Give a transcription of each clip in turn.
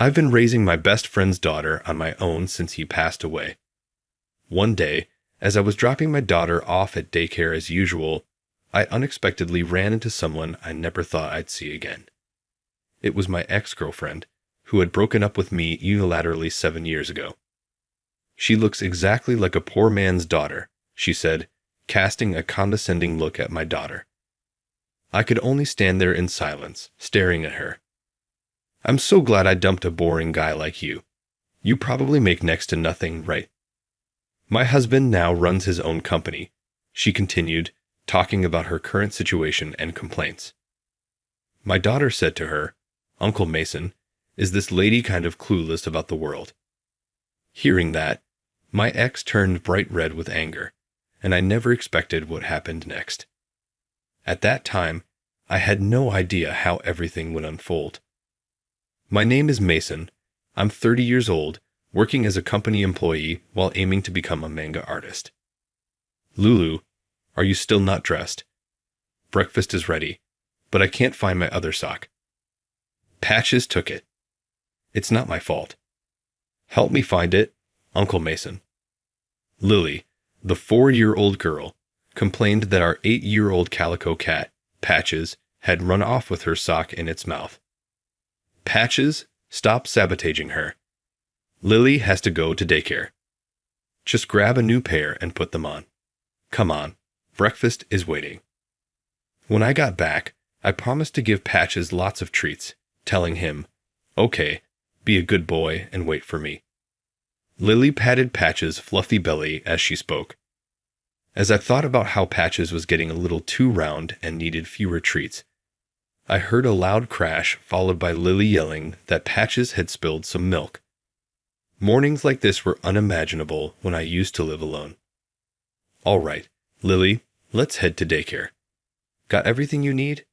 I've been raising my best friend's daughter on my own since he passed away. One day, as I was dropping my daughter off at daycare as usual, I unexpectedly ran into someone I never thought I'd see again. It was my ex-girlfriend, who had broken up with me unilaterally 7 years ago. "She looks exactly like a poor man's daughter," she said, casting a condescending look at my daughter. I could only stand there in silence, staring at her. "I'm so glad I dumped a boring guy like you. You probably make next to nothing, right?" "My husband now runs his own company," she continued, talking about her current situation and complaints. My daughter said to her, "Uncle Mason, is this lady kind of clueless about the world?" Hearing that, my ex turned bright red with anger, and I never expected what happened next. At that time, I had no idea how everything would unfold. "My name is Mason. I'm 30 years old, working as a company employee while aiming to become a manga artist." "Lulu, are you still not dressed? Breakfast is ready, but I can't find my other sock." "Patches took it." "It's not my fault." "Help me find it, Uncle Mason." Lily, the 4-year-old girl, complained that our 8-year-old calico cat, Patches, had run off with her sock in its mouth. "Patches, stop sabotaging her. Lily has to go to daycare. Just grab a new pair and put them on. Come on, breakfast is waiting." When I got back, I promised to give Patches lots of treats, telling him, "Okay, be a good boy and wait for me." Lily patted Patches' fluffy belly as she spoke. As I thought about how Patches was getting a little too round and needed fewer treats, I heard a loud crash followed by Lily yelling that Patches had spilled some milk. Mornings like this were unimaginable when I used to live alone. "All right, Lily, let's head to daycare. Got everything you need?"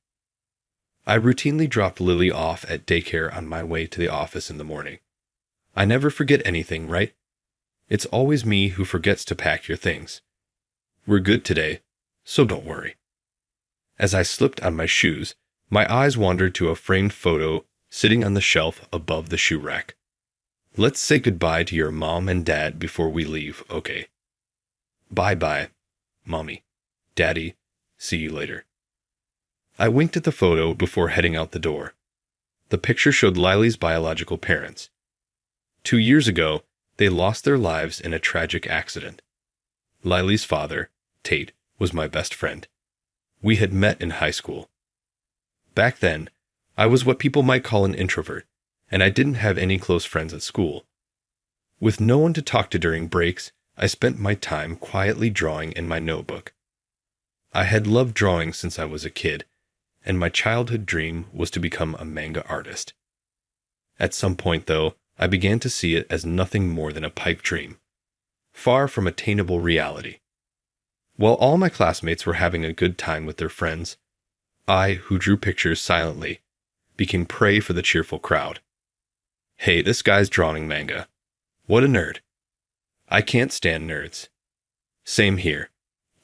I routinely dropped Lily off at daycare on my way to the office in the morning. I never forget anything, right? It's always me who forgets to pack your things. We're good today, so don't worry. As I slipped on my shoes, my eyes wandered to a framed photo sitting on the shelf above the shoe rack. "Let's say goodbye to your mom and dad before we leave, okay?" "Bye-bye, Mommy. Daddy, see you later." I winked at the photo before heading out the door. The picture showed Lily's biological parents. 2 years ago, they lost their lives in a tragic accident. Lily's father, Tate, was my best friend. We had met in high school. Back then, I was what people might call an introvert, and I didn't have any close friends at school. With no one to talk to during breaks, I spent my time quietly drawing in my notebook. I had loved drawing since I was a kid, and my childhood dream was to become a manga artist. At some point, though, I began to see it as nothing more than a pipe dream, far from attainable reality. While all my classmates were having a good time with their friends, I, who drew pictures silently, became prey for the cheerful crowd. "Hey, this guy's drawing manga. What a nerd. I can't stand nerds." "Same here.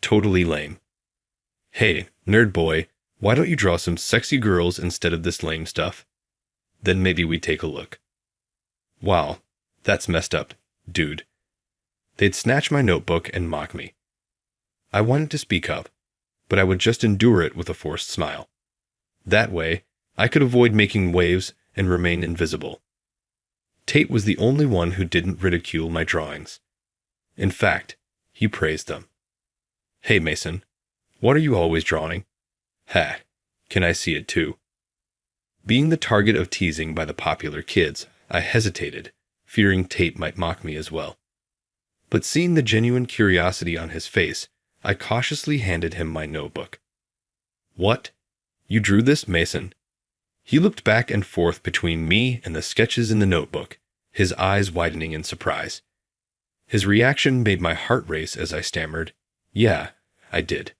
Totally lame." "Hey, nerd boy, why don't you draw some sexy girls instead of this lame stuff? Then maybe we take a look." "Wow, that's messed up, dude." They'd snatch my notebook and mock me. I wanted to speak up, but I would just endure it with a forced smile. That way, I could avoid making waves and remain invisible. Tate was the only one who didn't ridicule my drawings. In fact, he praised them. "Hey, Mason, what are you always drawing?" "Ha, can I see it too?" Being the target of teasing by the popular kids, I hesitated, fearing Tate might mock me as well. But seeing the genuine curiosity on his face, I cautiously handed him my notebook. "What? You drew this, Mason?" He looked back and forth between me and the sketches in the notebook, his eyes widening in surprise. His reaction made my heart race as I stammered, "Yeah, I did."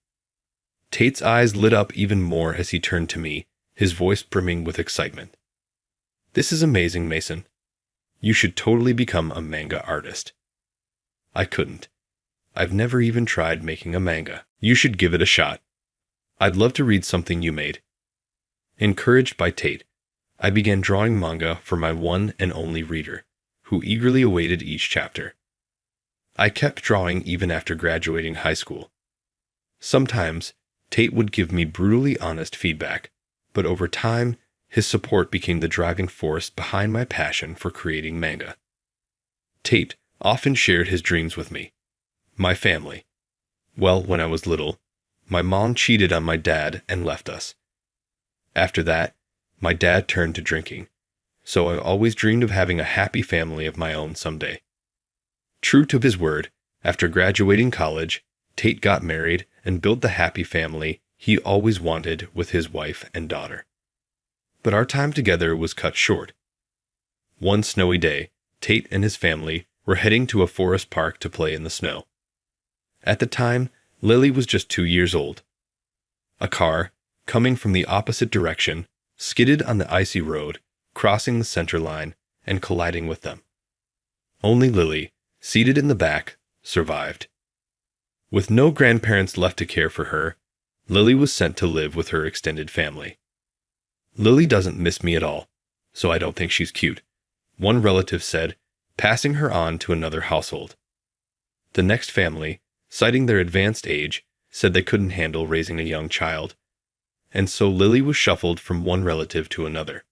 Tate's eyes lit up even more as he turned to me, his voice brimming with excitement. "This is amazing, Mason. You should totally become a manga artist." I couldn't. I've never even tried making a manga. "You should give it a shot. I'd love to read something you made." Encouraged by Tate, I began drawing manga for my one and only reader, who eagerly awaited each chapter. I kept drawing even after graduating high school. Sometimes, Tate would give me brutally honest feedback, but over time, his support became the driving force behind my passion for creating manga. Tate often shared his dreams with me. My family. Well, when I was little, my mom cheated on my dad and left us. After that, my dad turned to drinking, so I always dreamed of having a happy family of my own someday. True to his word, after graduating college, Tate got married and built the happy family he always wanted with his wife and daughter. But our time together was cut short. One snowy day, Tate and his family were heading to a forest park to play in the snow. At the time, Lily was just 2 years old. A car, coming from the opposite direction, skidded on the icy road, crossing the center line and colliding with them. Only Lily, seated in the back, survived. With no grandparents left to care for her, Lily was sent to live with her extended family. Lily doesn't miss me at all, so I don't think she's cute, one relative said, passing her on to another household. The next family, citing their advanced age, said they couldn't handle raising a young child, and so Lily was shuffled from one relative to another.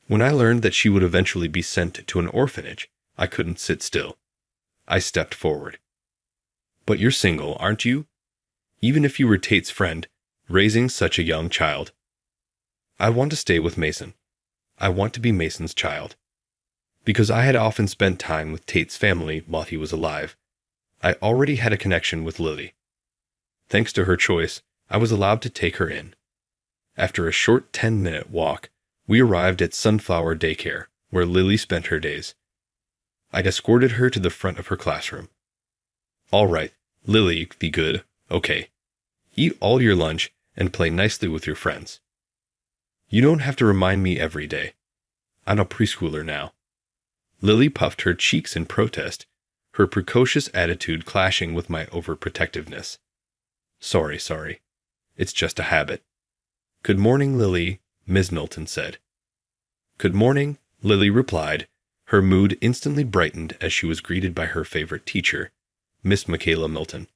When I learned that she would eventually be sent to an orphanage, I couldn't sit still. I stepped forward. But you're single, aren't you? Even if you were Tate's friend, raising such a young child. I want to stay with Mason. I want to be Mason's child. Because I had often spent time with Tate's family while he was alive, I already had a connection with Lily. Thanks to her choice, I was allowed to take her in. After a short 10-minute walk, we arrived at Sunflower Daycare, where Lily spent her days. I escorted her to the front of her classroom. All right, Lily, be good, okay. Eat all your lunch and play nicely with your friends. You don't have to remind me every day. I'm a preschooler now. Lily puffed her cheeks in protest, her precocious attitude clashing with my overprotectiveness. Sorry. It's just a habit. Good morning, Lily, Ms. Milton said. Good morning, Lily replied. Her mood instantly brightened as she was greeted by her favorite teacher, Miss Michaela Milton.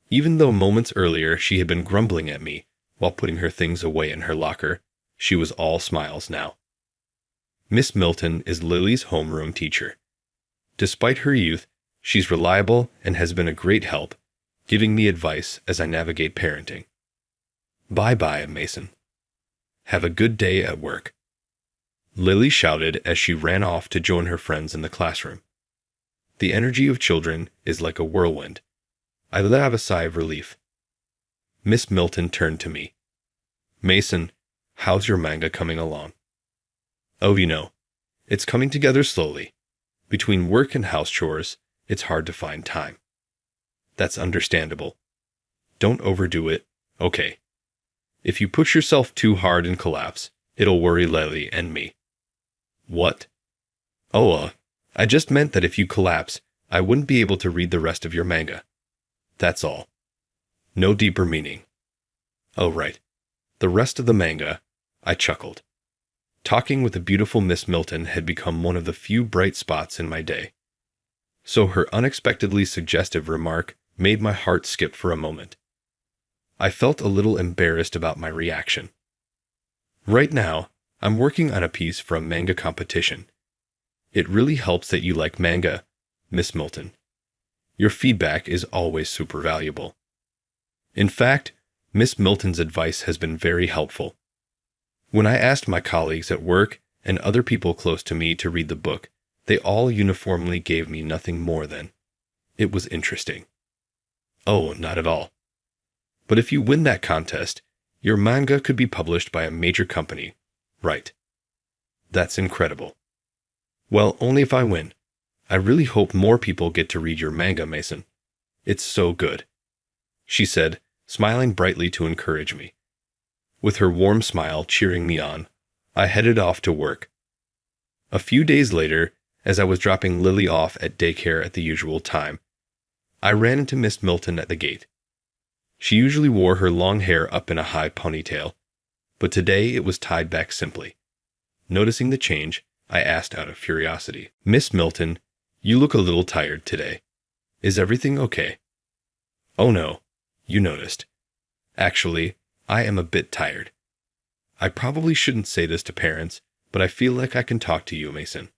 Even though moments earlier she had been grumbling at me while putting her things away in her locker, she was all smiles now. Miss Milton is Lily's homeroom teacher. Despite her youth, she's reliable and has been a great help, giving me advice as I navigate parenting. Bye-bye, Mason. Have a good day at work. Lily shouted as she ran off to join her friends in the classroom. The energy of children is like a whirlwind. I let out a sigh of relief. Miss Milton turned to me. Mason, how's your manga coming along? Oh, it's coming together slowly. Between work and house chores, it's hard to find time. That's understandable. Don't overdo it, okay? If you push yourself too hard and collapse, it'll worry Lily and me. What? Oh, I just meant that if you collapse, I wouldn't be able to read the rest of your manga. That's all. No deeper meaning. Oh, right. The rest of the manga, I chuckled. Talking with the beautiful Miss Milton had become one of the few bright spots in my day. So her unexpectedly suggestive remark made my heart skip for a moment. I felt a little embarrassed about my reaction. Right now, I'm working on a piece for a manga competition. It really helps that you like manga, Miss Milton. Your feedback is always super valuable. In fact, Miss Milton's advice has been very helpful. When I asked my colleagues at work and other people close to me to read the book, they all uniformly gave me nothing more than, "It was interesting." Oh, not at all. But if you win that contest, your manga could be published by a major company, right? That's incredible. Well, only if I win. I really hope more people get to read your manga, Mason. It's so good, she said, smiling brightly to encourage me. With her warm smile cheering me on, I headed off to work. A few days later, as I was dropping Lily off at daycare at the usual time, I ran into Miss Milton at the gate. She usually wore her long hair up in a high ponytail, but today it was tied back simply. Noticing the change, I asked out of curiosity, "Miss Milton, you look a little tired today. Is everything okay?" "Oh no, you noticed. Actually, I am a bit tired. I probably shouldn't say this to parents, but I feel like I can talk to you, Mason."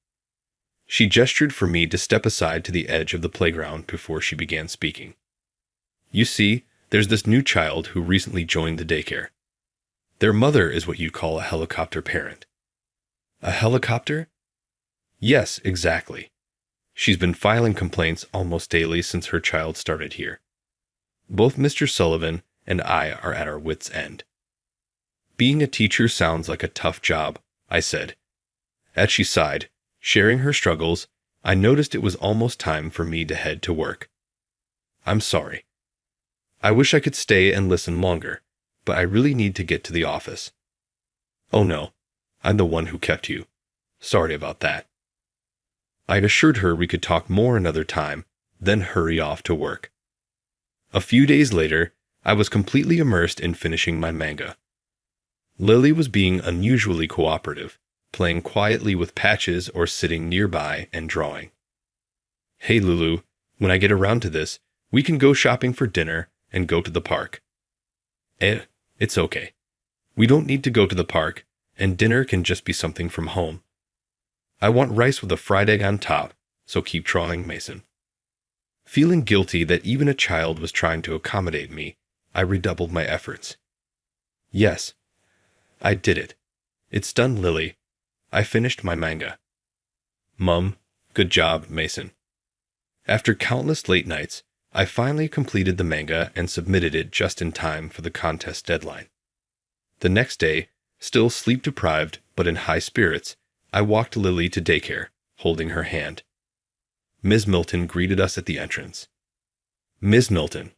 She gestured for me to step aside to the edge of the playground before she began speaking. "You see, there's this new child who recently joined the daycare. Their mother is what you'd call a helicopter parent." "A helicopter?" "Yes, exactly. She's been filing complaints almost daily since her child started here. Both Mr. Sullivan and I are at our wits' end." "Being a teacher sounds like a tough job," I said. As she sighed, sharing her struggles, I noticed it was almost time for me to head to work. "I'm sorry. I wish I could stay and listen longer, but I really need to get to the office." "Oh no, I'm the one who kept you. Sorry about that." I assured her we could talk more another time, then hurry off to work. A few days later, I was completely immersed in finishing my manga. Lily was being unusually cooperative, playing quietly with patches or sitting nearby and drawing. "Hey Lulu, when I get around to this, we can go shopping for dinner and go to the park." It's okay. We don't need to go to the park, and dinner can just be something from home. I want rice with a fried egg on top, so keep trying, Mason." Feeling guilty that even a child was trying to accommodate me, I redoubled my efforts. "Yes, I did it. It's done, Lily. I finished my manga." "Mum, good job, Mason." After countless late nights, I finally completed the manga and submitted it just in time for the contest deadline. The next day, still sleep-deprived but in high spirits, I walked Lily to daycare, holding her hand. Ms. Milton greeted us at the entrance. "Ms. Milton,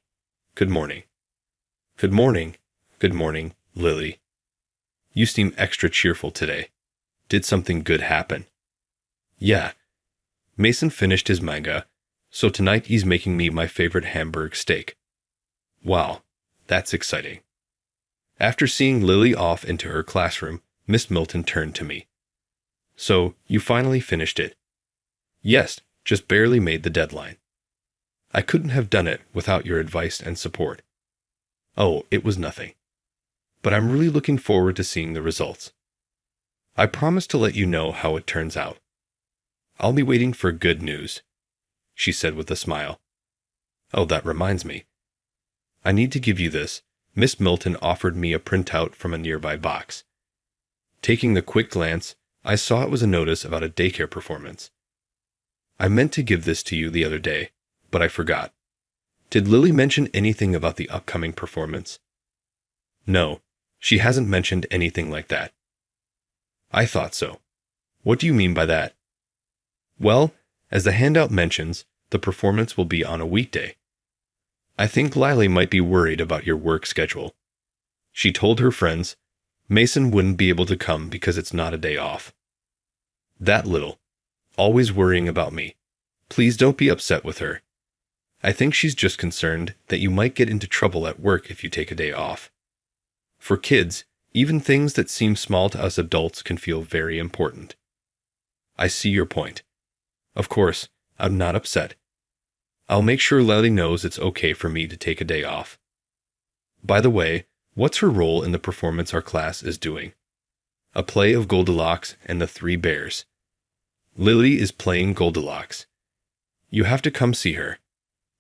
good morning." "Good morning. Good morning, Lily. You seem extra cheerful today. Did something good happen?" "Yeah. Mason finished his manga, so tonight he's making me my favorite Hamburg steak." "Wow, that's exciting." After seeing Lily off into her classroom, Miss Milton turned to me. "So, you finally finished it?" "Yes, just barely made the deadline." "I couldn't have done it without your advice and support." "Oh, it was nothing. But I'm really looking forward to seeing the results. I promise to let you know how it turns out. I'll be waiting for good news," she said with a smile. "Oh, that reminds me. I need to give you this." Miss Milton offered me a printout from a nearby box. Taking the quick glance, I saw it was a notice about a daycare performance. "I meant to give this to you the other day, but I forgot. Did Lily mention anything about the upcoming performance?" "No, she hasn't mentioned anything like that." "I thought so. What do you mean by that?" "Well, as the handout mentions, the performance will be on a weekday. I think Lily might be worried about your work schedule. She told her friends Mason wouldn't be able to come because it's not a day off. That little. Always worrying about me. Please don't be upset with her. I think she's just concerned that you might get into trouble at work if you take a day off. For kids, even things that seem small to us adults can feel very important." "I see your point. Of course, I'm not upset. I'll make sure Lily knows it's okay for me to take a day off. By the way, what's her role in the performance our class is doing?" "A play of Goldilocks and the Three Bears. Lily is playing Goldilocks. You have to come see her.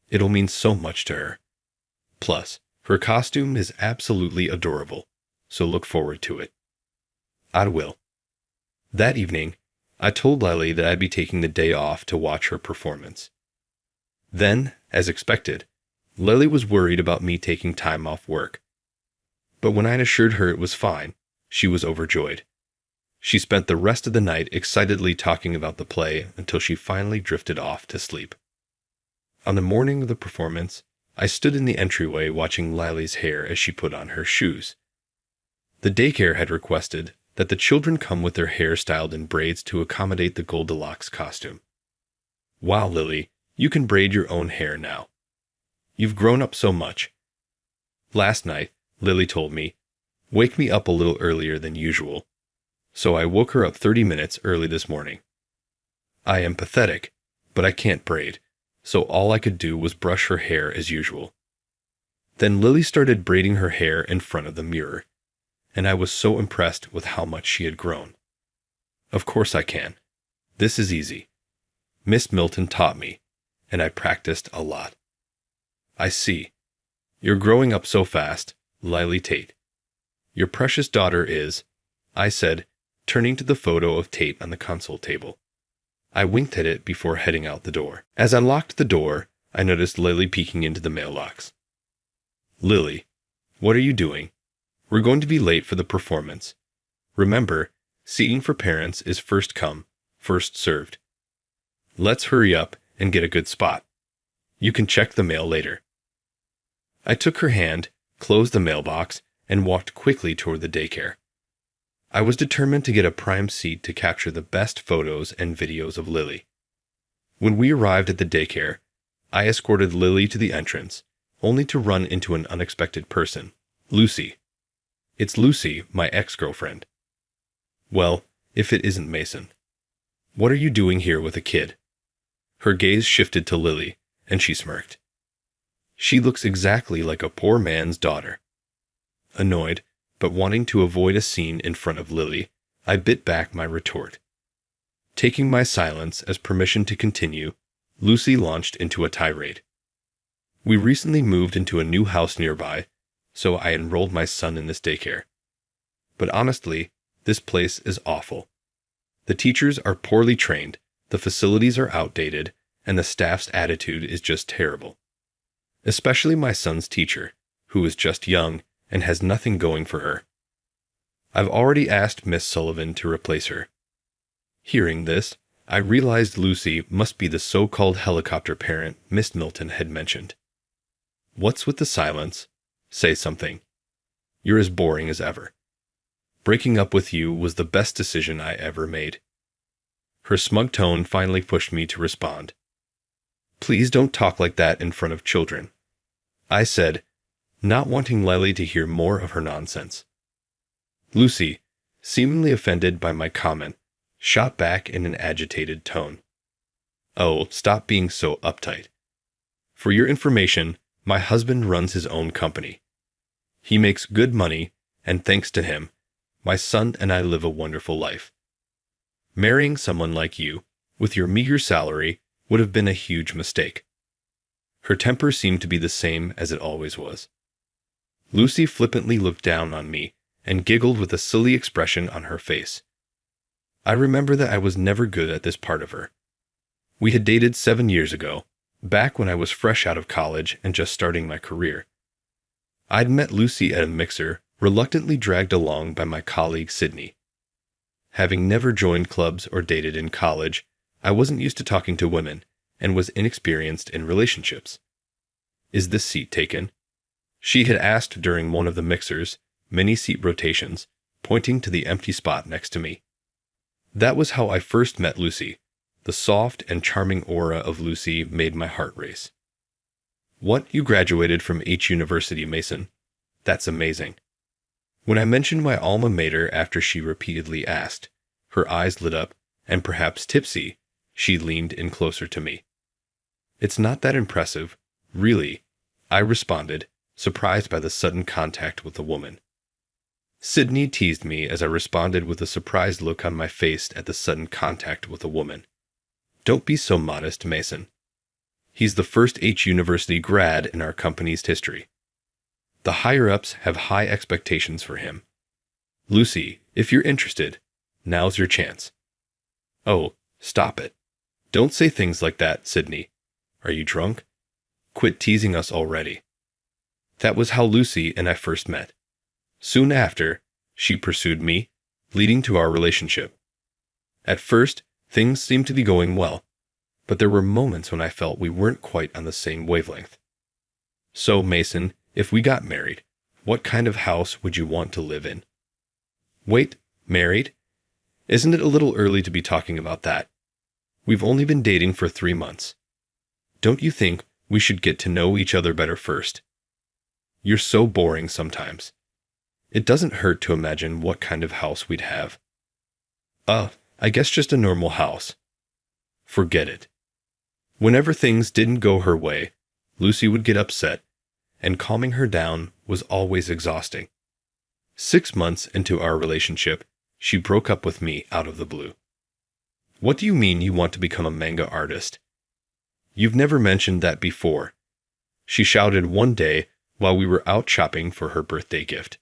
It'll mean so much to her. Plus, her costume is absolutely adorable, so look forward to it." "I will." That evening, I told Lily that I'd be taking the day off to watch her performance. Then, as expected, Lily was worried about me taking time off work. But when I assured her it was fine, she was overjoyed. She spent the rest of the night excitedly talking about the play until she finally drifted off to sleep. On the morning of the performance, I stood in the entryway watching Lily's hair as she put on her shoes. The daycare had requested that the children come with their hair styled in braids to accommodate the Goldilocks costume. "Wow, Lily, you can braid your own hair now. You've grown up so much." Last night, Lily told me, "Wake me up a little earlier than usual. So I woke her up 30 minutes early this morning. I am pathetic, but I can't braid, so all I could do was brush her hair as usual. Then Lily started braiding her hair in front of the mirror, and I was so impressed with how much she had grown. Of course I can. This is easy. Miss Milton taught me, and I practiced a lot. I see. You're growing up so fast, Lily Tate. Your precious daughter is, I said, turning to the photo of Tate on the console table. I winked at it before heading out the door. As I locked the door, I noticed Lily peeking into the mailbox. Lily, what are you doing? We're going to be late for the performance. Remember, seating for parents is first come, first served. Let's hurry up and get a good spot. You can check the mail later. I took her hand, closed the mailbox, and walked quickly toward the daycare. I was determined to get a prime seat to capture the best photos and videos of Lily. When we arrived at the daycare, I escorted Lily to the entrance, only to run into an unexpected person, Lucy. It's Lucy, my ex-girlfriend. Well, if it isn't Mason. What are you doing here with a kid? Her gaze shifted to Lily, and she smirked. She looks exactly like a poor man's daughter. Annoyed, but wanting to avoid a scene in front of Lily, I bit back my retort. Taking my silence as permission to continue, Lucy launched into a tirade. We recently moved into a new house nearby, so I enrolled my son in this daycare. But honestly, this place is awful. The teachers are poorly trained, the facilities are outdated, and the staff's attitude is just terrible. Especially my son's teacher, who is just young and has nothing going for her. I've already asked Miss Sullivan to replace her. Hearing this, I realized Lucy must be the so-called helicopter parent Miss Milton had mentioned. What's with the silence? Say something. You're as boring as ever. Breaking up with you was the best decision I ever made. Her smug tone finally pushed me to respond. Please don't talk like that in front of children, I said, not wanting Lily to hear more of her nonsense. Lucy, seemingly offended by my comment, shot back in an agitated tone. Oh, stop being so uptight. For your information, my husband runs his own company. He makes good money, and thanks to him, my son and I live a wonderful life. Marrying someone like you, with your meager salary, would have been a huge mistake. Her temper seemed to be the same as it always was. Lucy flippantly looked down on me and giggled with a silly expression on her face. I remember that I was never good at this part of her. We had dated 7 years ago, back when I was fresh out of college and just starting my career. I'd met Lucy at a mixer, reluctantly dragged along by my colleague Sydney. Having never joined clubs or dated in college, I wasn't used to talking to women and was inexperienced in relationships. Is this seat taken? She had asked during one of the mixers, many seat rotations, pointing to the empty spot next to me. That was how I first met Lucy. The soft and charming aura of Lucy made my heart race. What, you graduated from H University, Mason? That's amazing. When I mentioned my alma mater after she repeatedly asked, her eyes lit up, and perhaps tipsy, she leaned in closer to me. It's not that impressive, really, I responded, surprised by the sudden contact with the woman. Sydney teased me as I responded with a surprised look on my face at the sudden contact with a woman. Don't be so modest, Mason. He's the first H University grad in our company's history. The higher-ups have high expectations for him. Lucy, if you're interested, now's your chance. Oh, stop it. Don't say things like that, Sydney. Are you drunk? Quit teasing us already. That was how Lucy and I first met. Soon after, she pursued me, leading to our relationship. At first, things seemed to be going well, but there were moments when I felt we weren't quite on the same wavelength. So, Mason, if we got married, what kind of house would you want to live in? Wait, married? Isn't it a little early to be talking about that? We've only been dating for 3 months. Don't you think we should get to know each other better first? You're so boring sometimes. It doesn't hurt to imagine what kind of house we'd have. I guess just a normal house. Forget it. Whenever things didn't go her way, Lucy would get upset, and calming her down was always exhausting. 6 months into our relationship, she broke up with me out of the blue. What do you mean you want to become a manga artist? You've never mentioned that before, she shouted one day while we were out shopping for her birthday gift.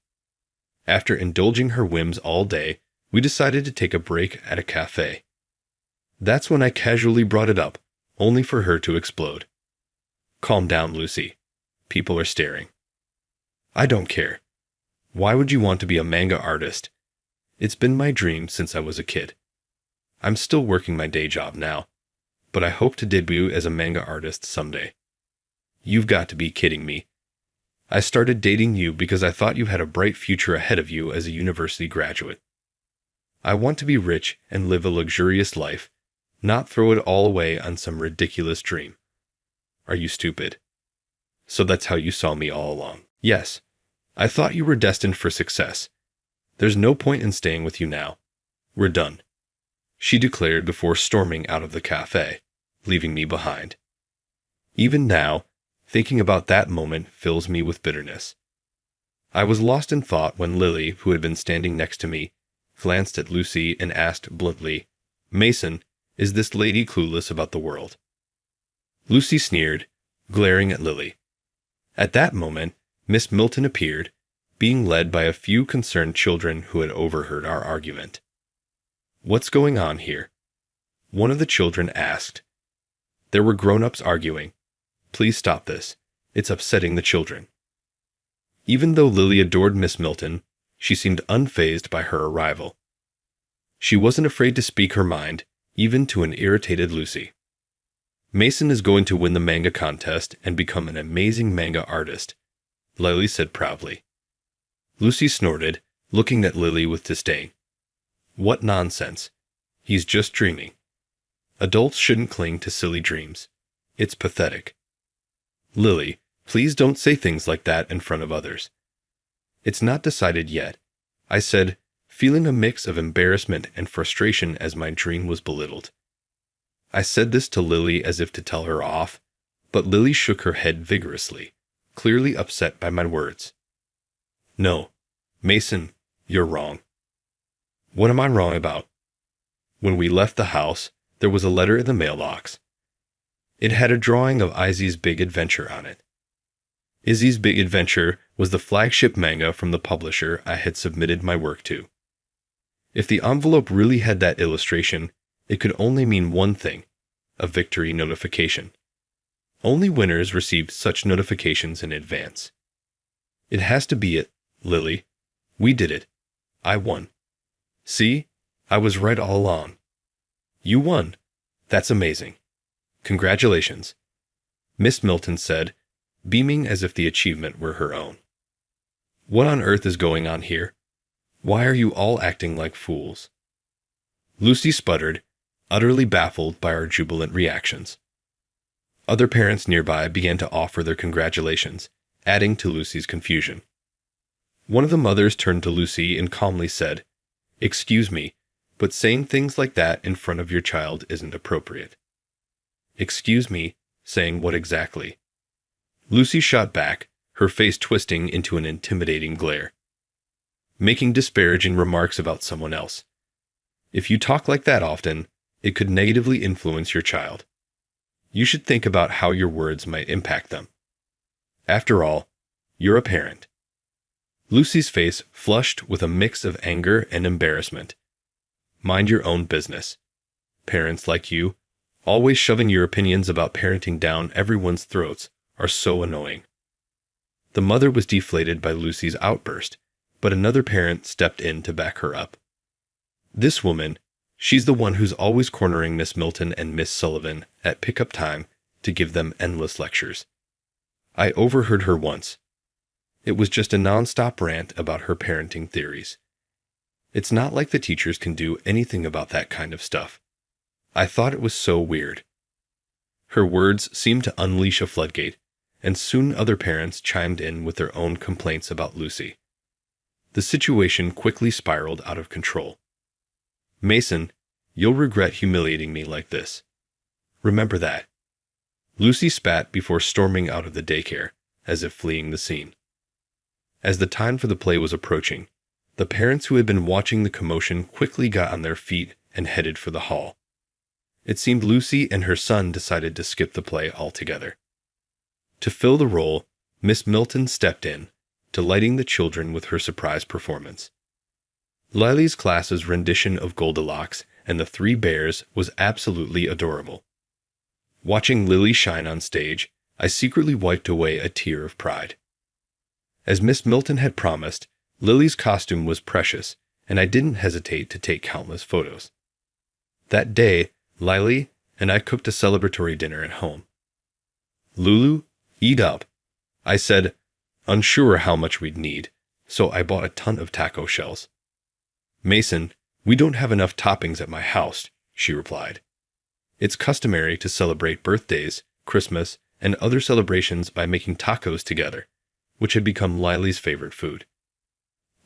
After indulging her whims all day, we decided to take a break at a cafe. That's when I casually brought it up, only for her to explode. Calm down, Lucy. People are staring. I don't care. Why would you want to be a manga artist? It's been my dream since I was a kid. I'm still working my day job now, but I hope to debut as a manga artist someday. You've got to be kidding me. I started dating you because I thought you had a bright future ahead of you as a university graduate. I want to be rich and live a luxurious life, not throw it all away on some ridiculous dream. Are you stupid? So that's how you saw me all along. Yes. I thought you were destined for success. There's no point in staying with you now. We're done, she declared before storming out of the cafe, leaving me behind. Even now, thinking about that moment fills me with bitterness. I was lost in thought when Lily, who had been standing next to me, glanced at Lucy and asked bluntly, "Mason, is this lady clueless about the world?" Lucy sneered, glaring at Lily. At that moment, Miss Milton appeared, being led by a few concerned children who had overheard our argument. "What's going on here?" one of the children asked. There were grown-ups arguing. Please stop this. It's upsetting the children. Even though Lily adored Miss Milton, she seemed unfazed by her arrival. She wasn't afraid to speak her mind, even to an irritated Lucy. "Mason is going to win the manga contest and become an amazing manga artist," Lily said proudly. Lucy snorted, looking at Lily with disdain. "What nonsense. He's just dreaming. Adults shouldn't cling to silly dreams. It's pathetic." "Lily, please don't say things like that in front of others." "It's not decided yet," I said, feeling a mix of embarrassment and frustration as my dream was belittled. I said this to Lily as if to tell her off, but Lily shook her head vigorously, clearly upset by my words. "No, Mason, you're wrong." "What am I wrong about?" When we left the house, there was a letter in the mailbox. It had a drawing of Izzy's Big Adventure on it. Izzy's Big Adventure was the flagship manga from the publisher I had submitted my work to. If the envelope really had that illustration, it could only mean one thing: a victory notification. Only winners received such notifications in advance. "It has to be it, Lily. We did it. I won. See? I was right all along." "You won. That's amazing. Congratulations," Miss Milton said, beaming as if the achievement were her own. "What on earth is going on here? Why are you all acting like fools?" Lucy sputtered, utterly baffled by our jubilant reactions. Other parents nearby began to offer their congratulations, adding to Lucy's confusion. One of the mothers turned to Lucy and calmly said, "Excuse me, but saying things like that in front of your child isn't appropriate." "Excuse me, saying what exactly?" Lucy shot back, her face twisting into an intimidating glare. "Making disparaging remarks about someone else. If you talk like that often, it could negatively influence your child. You should think about how your words might impact them. After all, you're a parent." Lucy's face flushed with a mix of anger and embarrassment. "Mind your own business. Parents like you, always shoving your opinions about parenting down everyone's throats, are so annoying." The mother was deflated by Lucy's outburst, but another parent stepped in to back her up. "This woman, she's the one who's always cornering Miss Milton and Miss Sullivan at pickup time to give them endless lectures. I overheard her once. It was just a nonstop rant about her parenting theories. It's not like the teachers can do anything about that kind of stuff. I thought it was so weird." Her words seemed to unleash a floodgate, and soon other parents chimed in with their own complaints about Lucy. The situation quickly spiraled out of control. Mason, you'll regret humiliating me like this. Remember that. Lucy spat before storming out of the daycare, as if fleeing the scene. As the time for the play was approaching, the parents who had been watching the commotion quickly got on their feet and headed for the hall. It seemed Lucy and her son decided to skip the play altogether. To fill the role, Miss Milton stepped in, delighting the children with her surprise performance. Lily's class's rendition of Goldilocks and the Three Bears was absolutely adorable. Watching Lily shine on stage, I secretly wiped away a tear of pride. As Miss Milton had promised, Lily's costume was precious, and I didn't hesitate to take countless photos. That day, Lily and I cooked a celebratory dinner at home. "Lulu, eat up," I said, unsure how much we'd need, so I bought a ton of taco shells. "Mason, we don't have enough toppings at my house," she replied. It's customary to celebrate birthdays, Christmas, and other celebrations by making tacos together, which had become Lily's favorite food.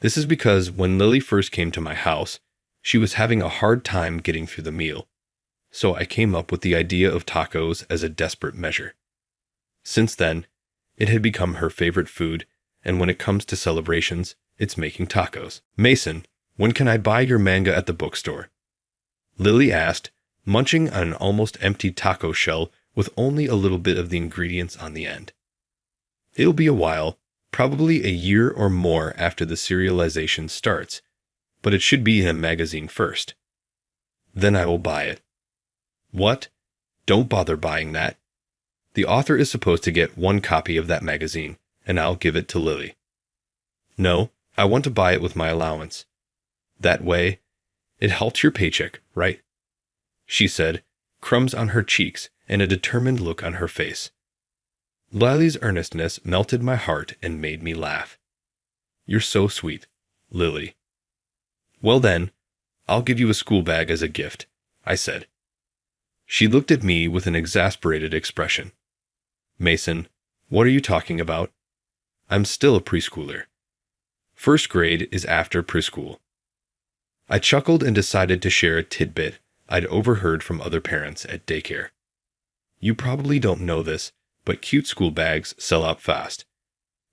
This is because when Lily first came to my house, she was having a hard time getting through the meal, so I came up with the idea of tacos as a desperate measure. Since then, it had become her favorite food, and when it comes to celebrations, it's making tacos. "Mason, when can I buy your manga at the bookstore?" Lily asked, munching on an almost empty taco shell with only a little bit of the ingredients on the end. "It'll be a while, probably a year or more after the serialization starts, but it should be in a magazine first. Then I will buy it." "What? Don't bother buying that. The author is supposed to get one copy of that magazine, and I'll give it to Lily." "No, I want to buy it with my allowance. That way, it helps your paycheck, right?" she said, crumbs on her cheeks and a determined look on her face. Lily's earnestness melted my heart and made me laugh. "You're so sweet, Lily." "Well then, I'll give you a school bag as a gift," I said. She looked at me with an exasperated expression. "Mason, what are you talking about? I'm still a preschooler. First grade is after preschool." I chuckled and decided to share a tidbit I'd overheard from other parents at daycare. "You probably don't know this, but cute school bags sell out fast.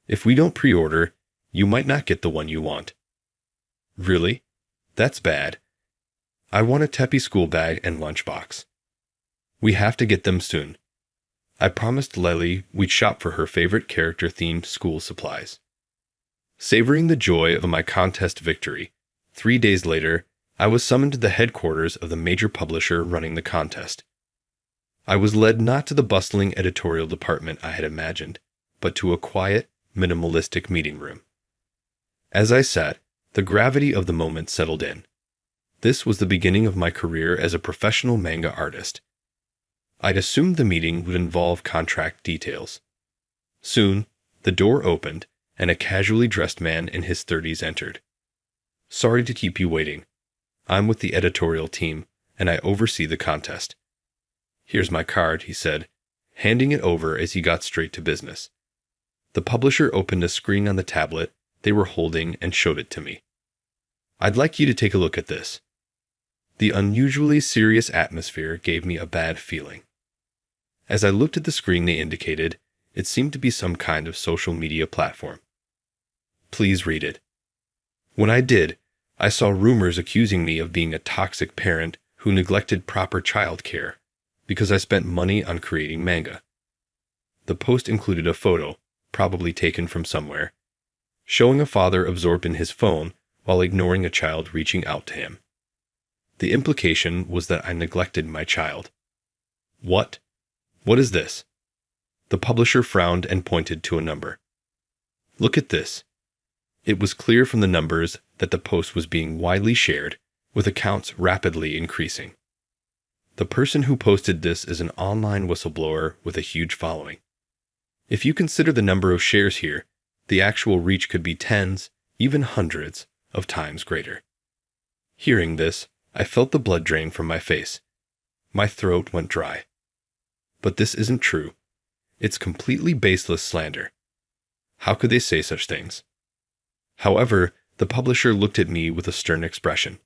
If we don't pre-order, you might not get the one you want." "Really? That's bad. I want a Teppy school bag and lunchbox. We have to get them soon." I promised Lily we'd shop for her favorite character-themed school supplies. Savoring the joy of my contest victory, 3 days later, I was summoned to the headquarters of the major publisher running the contest. I was led not to the bustling editorial department I had imagined, but to a quiet, minimalistic meeting room. As I sat, the gravity of the moment settled in. This was the beginning of my career as a professional manga artist. I'd assumed the meeting would involve contract details. Soon, the door opened, and a casually dressed man in his 30s entered. "Sorry to keep you waiting. I'm with the editorial team, and I oversee the contest." "Here's my card," he said, handing it over as he got straight to business. The publisher opened a screen on the tablet they were holding and showed it to me. "I'd like you to take a look at this." The unusually serious atmosphere gave me a bad feeling. As I looked at the screen they indicated, it seemed to be some kind of social media platform. "Please read it." When I did, I saw rumors accusing me of being a toxic parent who neglected proper child care because I spent money on creating manga. The post included a photo, probably taken from somewhere, showing a father absorbed in his phone while ignoring a child reaching out to him. The implication was that I neglected my child. What? What is this? The publisher frowned and pointed to a number. "Look at this." It was clear from the numbers that the post was being widely shared, with accounts rapidly increasing. The person who posted this is an online whistleblower with a huge following. If you consider the number of shares here, the actual reach could be tens, even hundreds, of times greater. Hearing this, I felt the blood drain from my face. My throat went dry. But this isn't true. It's completely baseless slander. How could they say such things? However, the publisher looked at me with a stern expression.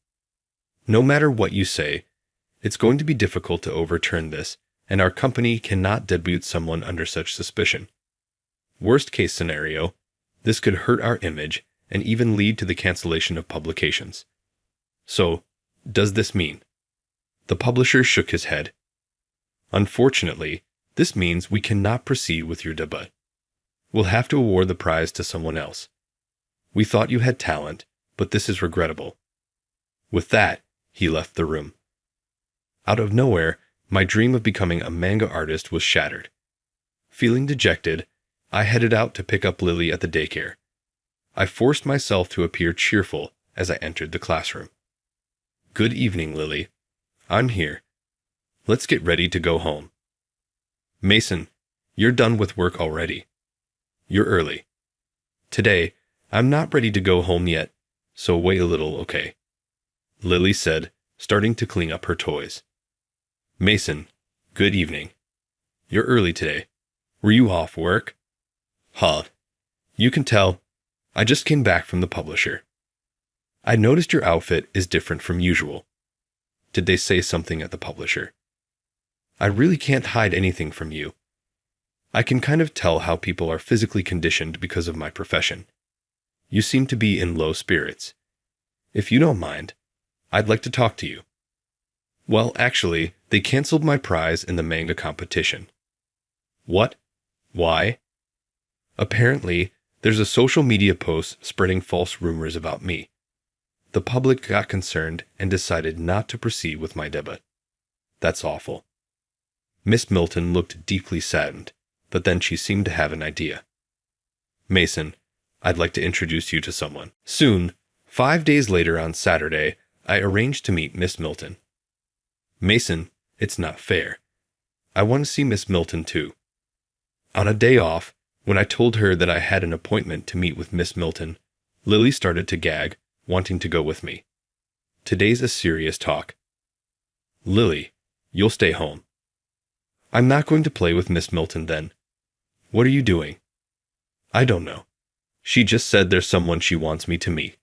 No matter what you say, it's going to be difficult to overturn this, and our company cannot debut someone under such suspicion. Worst case scenario, this could hurt our image and even lead to the cancellation of publications. So, does this mean? The publisher shook his head. Unfortunately, this means we cannot proceed with your debut. We'll have to award the prize to someone else. We thought you had talent, but this is regrettable. With that, he left the room. Out of nowhere, my dream of becoming a manga artist was shattered. Feeling dejected, I headed out to pick up Lily at the daycare. I forced myself to appear cheerful as I entered the classroom. Good evening, Lily. I'm here. Let's get ready to go home. Mason, you're done with work already. You're early. Today, I'm not ready to go home yet, so wait a little, okay? Lily said, starting to clean up her toys. Mason, good evening. You're early today. Were you off work? Huh. You can tell. I just came back from the publisher. I noticed your outfit is different from usual. Did they say something at the publisher? I really can't hide anything from you. I can kind of tell how people are physically conditioned because of my profession. You seem to be in low spirits. If you don't mind, I'd like to talk to you. Well, actually, they canceled my prize in the manga competition. What? Why? Apparently, there's a social media post spreading false rumors about me. The public got concerned and decided not to proceed with my debut. That's awful. Miss Milton looked deeply saddened, but then she seemed to have an idea. Mason, I'd like to introduce you to someone. Soon, 5 days later on Saturday, I arranged to meet Miss Milton. Mason, it's not fair. I want to see Miss Milton too. On a day off, when I told her that I had an appointment to meet with Miss Milton, Lily started to gag, wanting to go with me. Today's a serious talk. Lily, you'll stay home. I'm not going to play with Miss Milton then. What are you doing? I don't know. She just said there's someone she wants me to meet.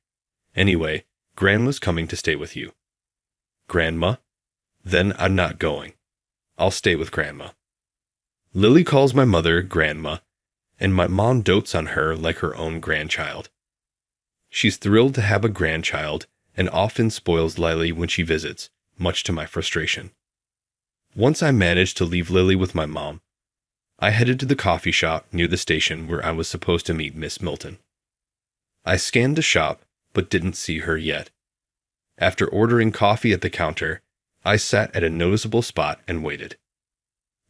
Anyway, Grandma's coming to stay with you. Grandma? Then I'm not going. I'll stay with Grandma. Lily calls my mother Grandma, and my mom dotes on her like her own grandchild. She's thrilled to have a grandchild and often spoils Lily when she visits, much to my frustration. Once I managed to leave Lily with my mom, I headed to the coffee shop near the station where I was supposed to meet Miss Milton. I scanned the shop, but didn't see her yet. After ordering coffee at the counter, I sat at a noticeable spot and waited.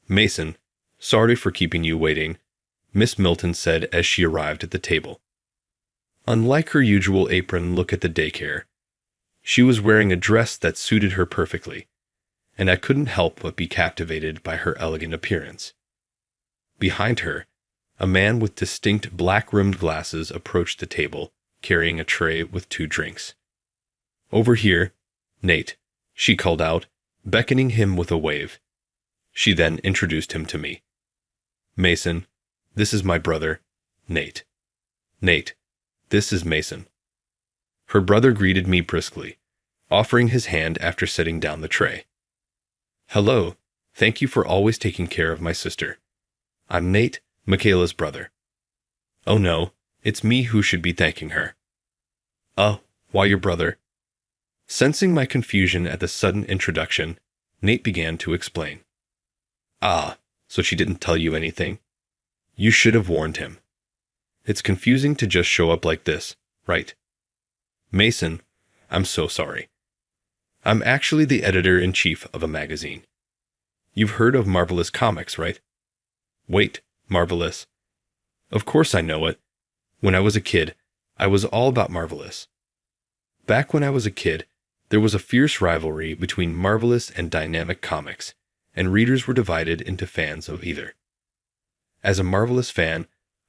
Mason, sorry for keeping you waiting, Miss Milton said as she arrived at the table. Unlike her usual apron look at the daycare, she was wearing a dress that suited her perfectly, and I couldn't help but be captivated by her elegant appearance. Behind her, a man with distinct black-rimmed glasses approached the table, carrying a tray with 2 drinks. Over here, Nate, she called out, beckoning him with a wave. She then introduced him to me. Mason, this is my brother, Nate. Nate, this is Mason. Her brother greeted me briskly, offering his hand after setting down the tray. Hello, thank you for always taking care of my sister. I'm Nate, Michaela's brother. Oh no, it's me who should be thanking her. Why your brother? Sensing my confusion at the sudden introduction, Nate began to explain. So she didn't tell you anything? You should have warned him. It's confusing to just show up like this, right? Mason, I'm so sorry. I'm actually the editor-in-chief of a magazine. You've heard of Marvelous Comics, right? Wait, Marvelous. Of course I know it. When I was a kid, I was all about Marvelous. Back when I was a kid, there was a fierce rivalry between Marvelous and Dynamic Comics, and readers were divided into fans of either. As a Marvelous fan,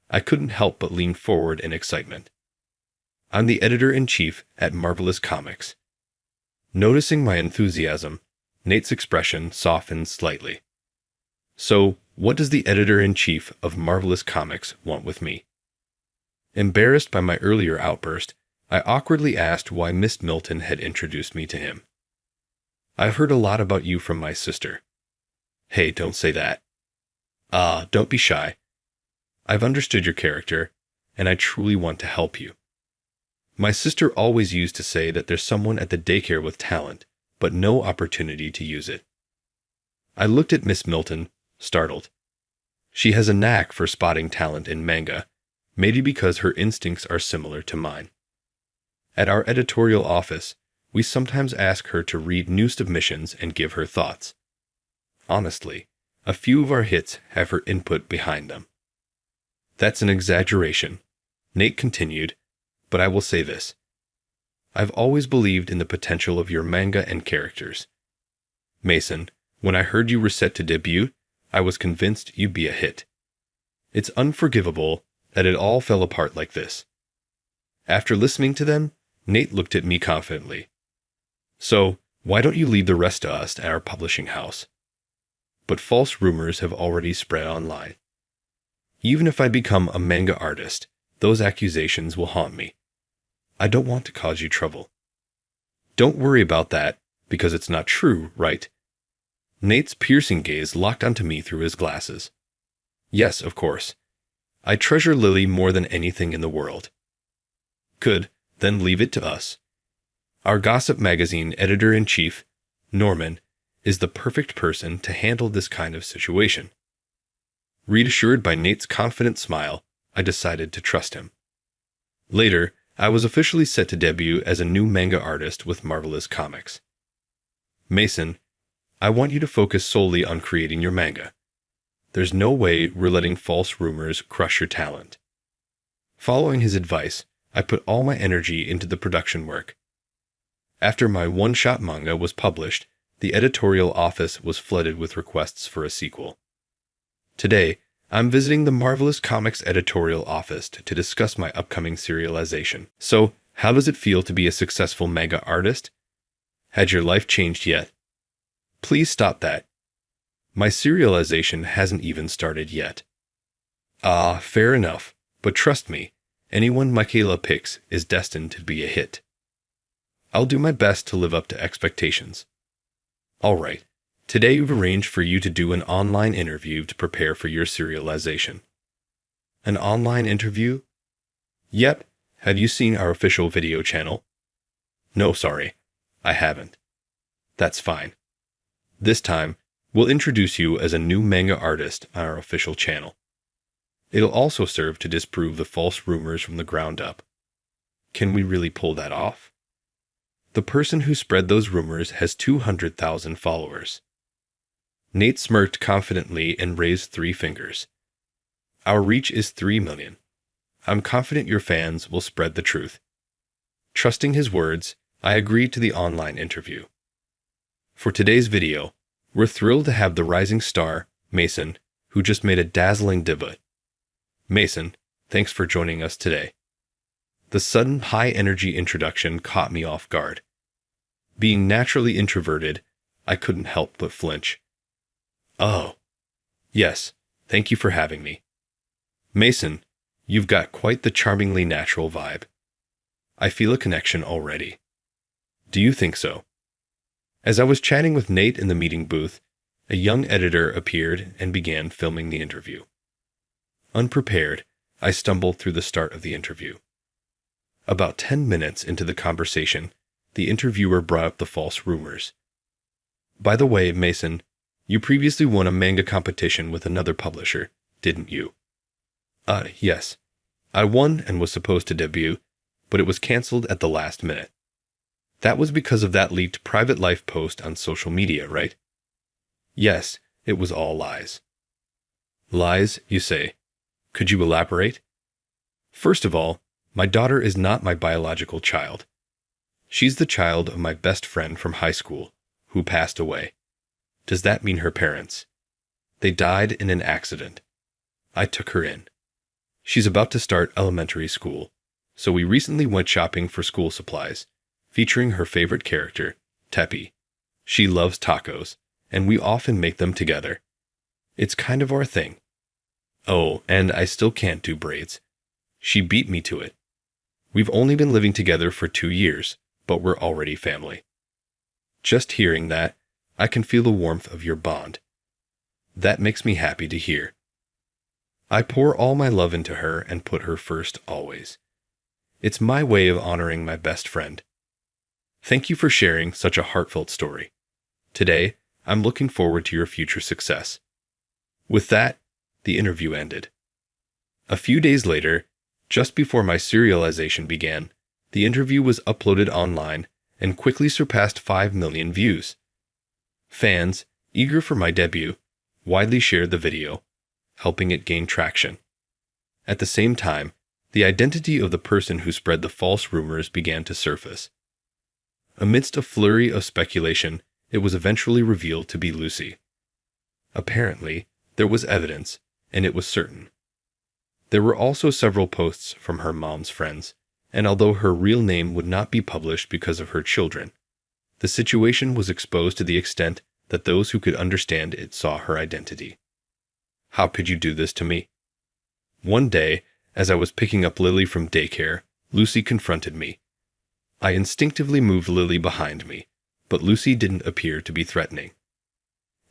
I couldn't help but lean forward in excitement. I'm the editor-in-chief at Marvelous Comics. Noticing my enthusiasm, Nate's expression softened slightly. So, what does the editor-in-chief of Marvelous Comics want with me? Embarrassed by my earlier outburst, I awkwardly asked why Miss Milton had introduced me to him. I've heard a lot about you from my sister. Hey, don't say that. Don't be shy. I've understood your character, and I truly want to help you. My sister always used to say that there's someone at the daycare with talent, but no opportunity to use it. I looked at Miss Milton, startled. She has a knack for spotting talent in manga, maybe because her instincts are similar to mine. At our editorial office, we sometimes ask her to read new submissions and give her thoughts. Honestly, a few of our hits have her input behind them. That's an exaggeration, Nate continued, but I will say this. I've always believed in the potential of your manga and characters. Mason, when I heard you were set to debut, I was convinced you'd be a hit. It's unforgivable that it all fell apart like this. After listening to them, Nate looked at me confidently. So, why don't you leave the rest to us at our publishing house? But false rumors have already spread online. Even if I become a manga artist, those accusations will haunt me. I don't want to cause you trouble. Don't worry about that, because it's not true, right? Nate's piercing gaze locked onto me through his glasses. Yes, of course. I treasure Lily more than anything in the world. Good, then leave it to us. Our gossip magazine editor-in-chief, Norman, is the perfect person to handle this kind of situation. Reassured by Nate's confident smile, I decided to trust him. Later, I was officially set to debut as a new manga artist with Marvelous Comics. Mason, I want you to focus solely on creating your manga. There's no way we're letting false rumors crush your talent. Following his advice, I put all my energy into the production work. After my one-shot manga was published, the editorial office was flooded with requests for a sequel. Today, I'm visiting the Marvelous Comics editorial office to discuss my upcoming serialization. So, how does it feel to be a successful manga artist? Had your life changed yet? Please stop that. My serialization hasn't even started yet. Fair enough, but trust me, anyone Michaela picks is destined to be a hit. I'll do my best to live up to expectations. All right, today we've arranged for you to do an online interview to prepare for your serialization. An online interview? Yep. Have you seen our official video channel? No, sorry, I haven't. That's fine. This time, we'll introduce you as a new manga artist on our official channel. It'll also serve to disprove the false rumors from the ground up. Can we really pull that off? The person who spread those rumors has 200,000 followers. Nate smirked confidently and raised 3 fingers. Our reach is 3 million. I'm confident your fans will spread the truth. Trusting his words, I agreed to the online interview. For today's video, we're thrilled to have the rising star, Mason, who just made a dazzling debut. Mason, thanks for joining us today. The sudden high-energy introduction caught me off guard. Being naturally introverted, I couldn't help but flinch. Oh. Yes, thank you for having me. Mason, you've got quite the charmingly natural vibe. I feel a connection already. Do you think so? As I was chatting with Nate in the meeting booth, a young editor appeared and began filming the interview. Unprepared, I stumbled through the start of the interview. About 10 minutes into the conversation, the interviewer brought up the false rumors. By the way, Mason, you previously won a manga competition with another publisher, didn't you? Yes. I won and was supposed to debut, but it was canceled at the last minute. That was because of that leaked private life post on social media, right? Yes, it was all lies. Lies, you say. Could you elaborate? First of all, my daughter is not my biological child. She's the child of my best friend from high school, who passed away. Does that mean her parents? They died in an accident. I took her in. She's about to start elementary school, so we recently went shopping for school supplies, featuring her favorite character, Teppy. She loves tacos, and we often make them together. It's kind of our thing. Oh, and I still can't do braids. She beat me to it. We've only been living together for 2 years, but we're already family. Just hearing that, I can feel the warmth of your bond. That makes me happy to hear. I pour all my love into her and put her first always. It's my way of honoring my best friend. Thank you for sharing such a heartfelt story. Today, I'm looking forward to your future success. With that, the interview ended. A few days later, just before my serialization began, the interview was uploaded online and quickly surpassed 5 million views. Fans, eager for my debut, widely shared the video, helping it gain traction. At the same time, the identity of the person who spread the false rumors began to surface. Amidst a flurry of speculation, it was eventually revealed to be Lucy. Apparently, there was evidence, and it was certain. There were also several posts from her mom's friends, and although her real name would not be published because of her children, the situation was exposed to the extent that those who could understand it saw her identity. How could you do this to me? One day, as I was picking up Lily from daycare, Lucy confronted me. I instinctively moved Lily behind me, but Lucy didn't appear to be threatening.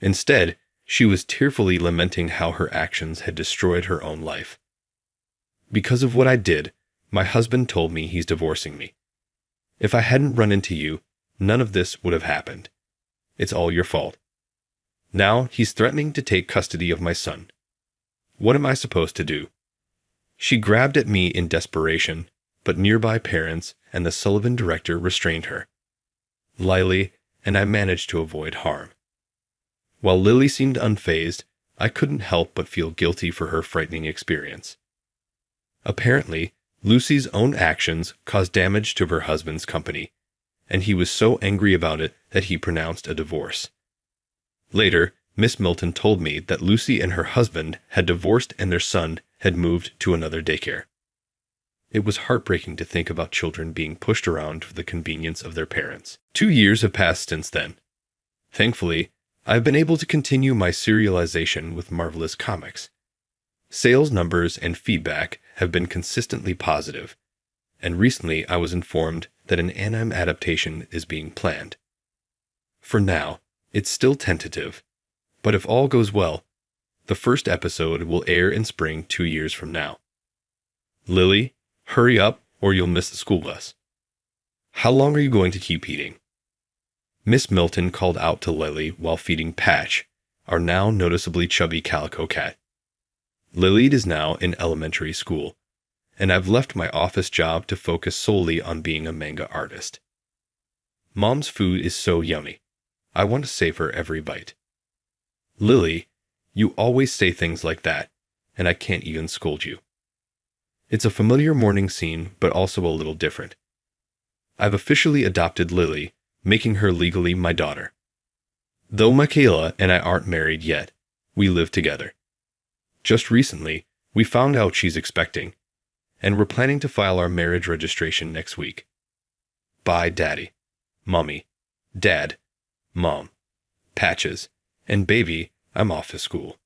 Instead, she was tearfully lamenting how her actions had destroyed her own life. Because of what I did, my husband told me he's divorcing me. If I hadn't run into you, none of this would have happened. It's all your fault. Now he's threatening to take custody of my son. What am I supposed to do? She grabbed at me in desperation, but nearby parents and the Sullivan director restrained her. Lily and I managed to avoid harm. While Lily seemed unfazed, I couldn't help but feel guilty for her frightening experience. Apparently, Lucy's own actions caused damage to her husband's company, and he was so angry about it that he pronounced a divorce. Later, Miss Milton told me that Lucy and her husband had divorced and their son had moved to another daycare. It was heartbreaking to think about children being pushed around for the convenience of their parents. 2 years have passed since then. Thankfully, I've been able to continue my serialization with Marvelous Comics. Sales numbers and feedback have been consistently positive, and recently I was informed that an anime adaptation is being planned. For now, it's still tentative, but if all goes well, the first episode will air in spring 2 years from now. Lily, hurry up or you'll miss the school bus. How long are you going to keep eating? Miss Milton called out to Lily while feeding Patch, our now noticeably chubby calico cat. Lily is now in elementary school, and I've left my office job to focus solely on being a manga artist. Mom's food is so yummy. I want to savor every bite. Lily, you always say things like that, and I can't even scold you. It's a familiar morning scene, but also a little different. I've officially adopted Lily, making her legally my daughter. Though Michaela and I aren't married yet, we live together. Just recently, we found out she's expecting, and we're planning to file our marriage registration next week. Bye, Daddy, Mommy, Dad, Mom, Patches, and baby, I'm off to school.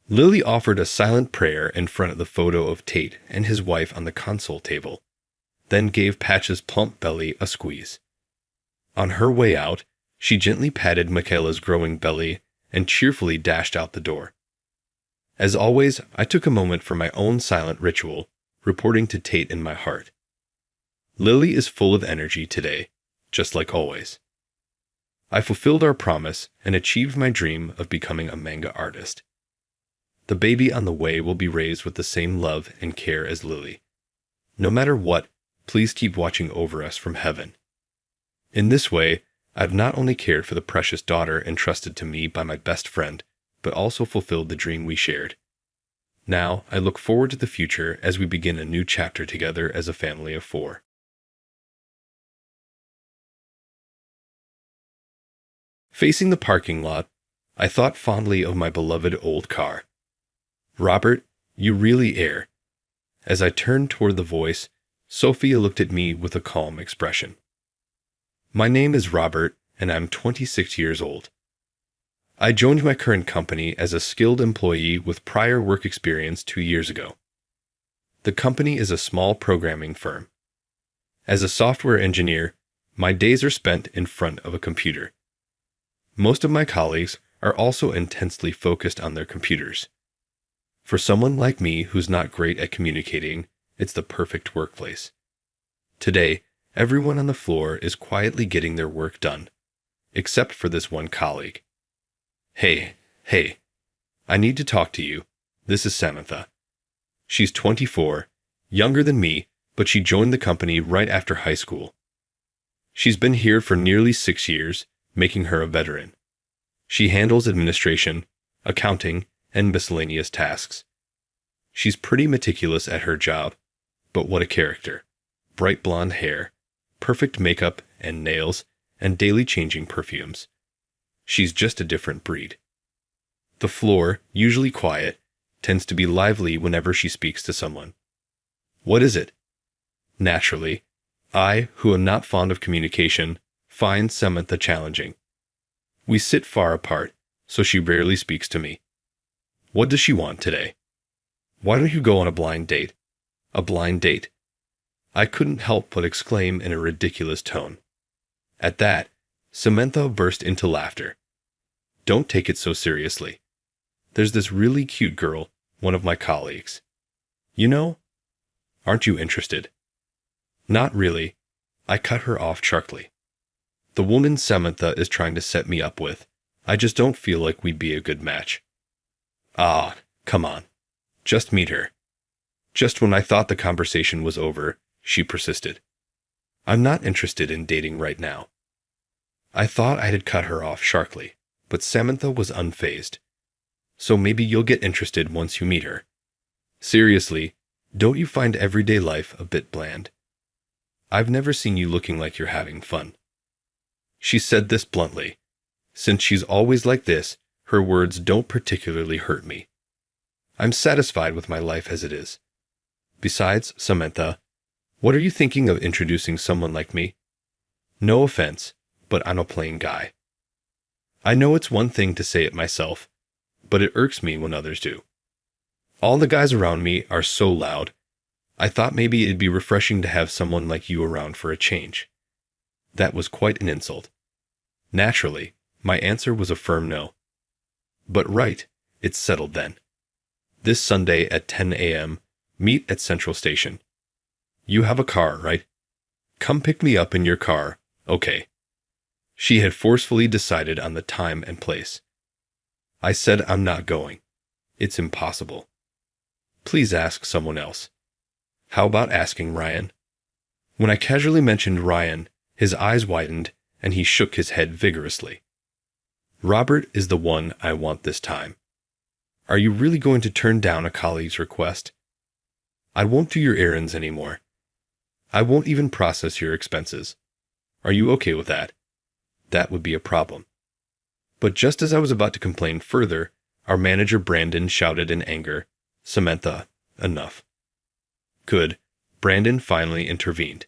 Lily offered a silent prayer in front of the photo of Tate and his wife on the console table, then gave Patch's plump belly a squeeze. On her way out, she gently patted Michaela's growing belly and cheerfully dashed out the door. As always, I took a moment for my own silent ritual, reporting to Tate in my heart. Lily is full of energy today, just like always. I fulfilled our promise and achieved my dream of becoming a manga artist. The baby on the way will be raised with the same love and care as Lily. No matter what, please keep watching over us from heaven. In this way, I've not only cared for the precious daughter entrusted to me by my best friend, but also fulfilled the dream we shared. Now, I look forward to the future as we begin a new chapter together as a family of 4. Facing the parking lot, I thought fondly of my beloved old car. Robert, you really air. As I turned toward the voice, Sophia looked at me with a calm expression. My name is Robert, and I'm 26 years old. I joined my current company as a skilled employee with prior work experience 2 years ago. The company is a small programming firm. As a software engineer, My days are spent in front of a computer. Most of my colleagues are also intensely focused on their computers. For someone like me who's not great at communicating, it's the perfect workplace. Today, everyone on the floor is quietly getting their work done, except for this one colleague. Hey, I need to talk to you. This is Samantha. She's 24, younger than me, but she joined the company right after high school. She's been here for nearly 6 years, making her a veteran. She handles administration, accounting, and miscellaneous tasks. She's pretty meticulous at her job, but what a character. Bright blonde hair, perfect makeup and nails, and daily changing perfumes. She's just a different breed. The floor, usually quiet, tends to be lively whenever she speaks to someone. What is it? Naturally, I, who am not fond of communication, find Samantha challenging. We sit far apart, so she rarely speaks to me. What does she want today? Why don't you go on a blind date? A blind date. I couldn't help but exclaim in a ridiculous tone. At that, Samantha burst into laughter. Don't take it so seriously. There's this really cute girl, one of my colleagues. You know? Aren't you interested? Not really. I cut her off sharply. The woman Samantha is trying to set me up with. I just don't feel like we'd be a good match. Ah, come on. Just meet her. Just when I thought the conversation was over, she persisted. I'm not interested in dating right now. I thought I had cut her off sharply, but Samantha was unfazed. So maybe you'll get interested once you meet her. Seriously, don't you find everyday life a bit bland? I've never seen you looking like you're having fun. She said this bluntly. Since she's always like this, her words don't particularly hurt me. I'm satisfied with my life as it is. Besides, Samantha, what are you thinking of introducing someone like me? No offense, but I'm a plain guy. I know it's one thing to say it myself, but it irks me when others do. All the guys around me are so loud. I thought maybe it'd be refreshing to have someone like you around for a change. That was quite an insult. Naturally, my answer was a firm no. But right, it's settled then. This Sunday at 10 a.m., meet at Central Station. You have a car, right? Come pick me up in your car, okay. She had forcefully decided on the time and place. I said I'm not going. It's impossible. Please ask someone else. How about asking Ryan? When I casually mentioned Ryan, his eyes widened and he shook his head vigorously. Robert is the one I want this time. Are you really going to turn down a colleague's request? I won't do your errands anymore. I won't even process your expenses. Are you okay with that? That would be a problem. But just as I was about to complain further, our manager Brandon shouted in anger, Samantha, enough. Good. Brandon finally intervened.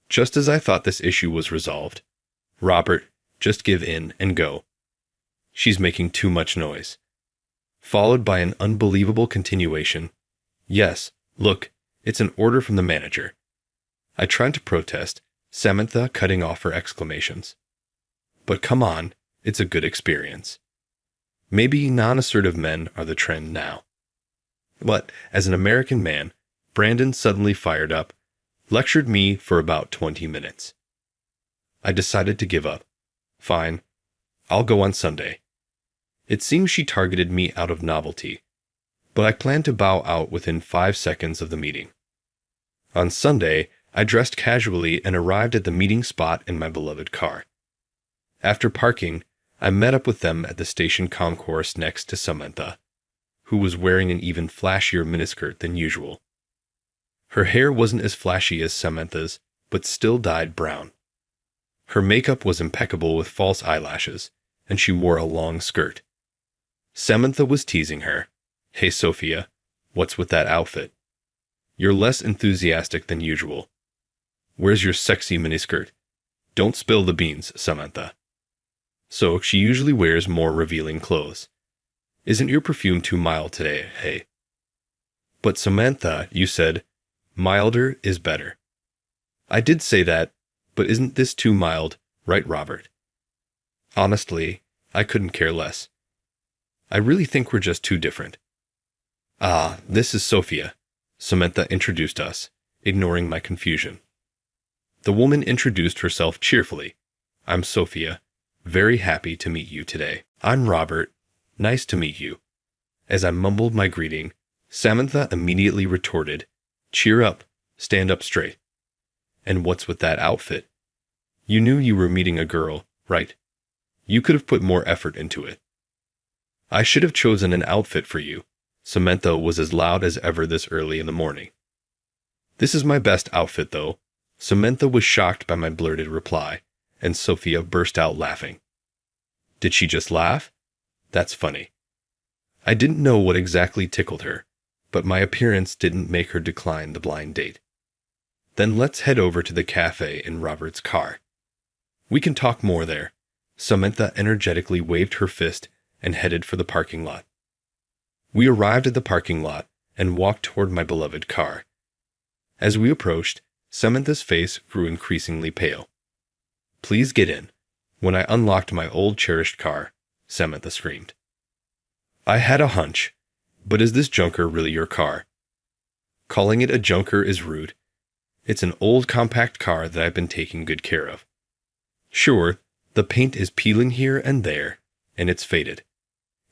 Just as I thought this issue was resolved. Robert, just give in and go. She's making too much noise. Followed by an unbelievable continuation. Yes, look, it's an order from the manager. I tried to protest, Samantha cutting off her exclamations. But come on, it's a good experience. Maybe non-assertive men are the trend now. But as an American man, Brandon suddenly fired up, lectured me for about 20 minutes. I decided to give up. Fine, I'll go on Sunday. It seems she targeted me out of novelty, but I planned to bow out within 5 seconds of the meeting. On Sunday, I dressed casually and arrived at the meeting spot in my beloved car. After parking, I met up with them at the station concourse next to Samantha, who was wearing an even flashier miniskirt than usual. Her hair wasn't as flashy as Samantha's, but still dyed brown. Her makeup was impeccable with false eyelashes, and she wore a long skirt. Samantha was teasing her. Hey Sophia, what's with that outfit? You're less enthusiastic than usual. Where's your sexy miniskirt? Don't spill the beans, Samantha. So she usually wears more revealing clothes. Isn't your perfume too mild today, hey? But Samantha, you said, milder is better. I did say that, But isn't this too mild, right, Robert? Honestly, I couldn't care less. I really think we're just too different. Ah, this is Sophia. Samantha introduced us, ignoring my confusion. The woman introduced herself cheerfully. I'm Sophia. Very happy to meet you today. I'm Robert. Nice to meet you. As I mumbled my greeting, Samantha immediately retorted, Cheer up. Stand up straight. And what's with that outfit? You knew you were meeting a girl, right? You could have put more effort into it. I should have chosen an outfit for you. Samantha was as loud as ever this early in the morning. This is my best outfit, though. Samantha was shocked by my blurted reply, and Sophia burst out laughing. Did she just laugh? That's funny. I didn't know what exactly tickled her, but my appearance didn't make her decline the blind date. Then let's head over to the cafe in Robert's car. We can talk more there. Samantha energetically waved her fist and headed for the parking lot. We arrived at the parking lot and walked toward my beloved car. As we approached, Samantha's face grew increasingly pale. Please get in. When I unlocked my old cherished car, Samantha screamed. I had a hunch, but is this junker really your car? Calling it a junker is rude. It's an old compact car that I've been taking good care of. Sure, the paint is peeling here and there, and it's faded.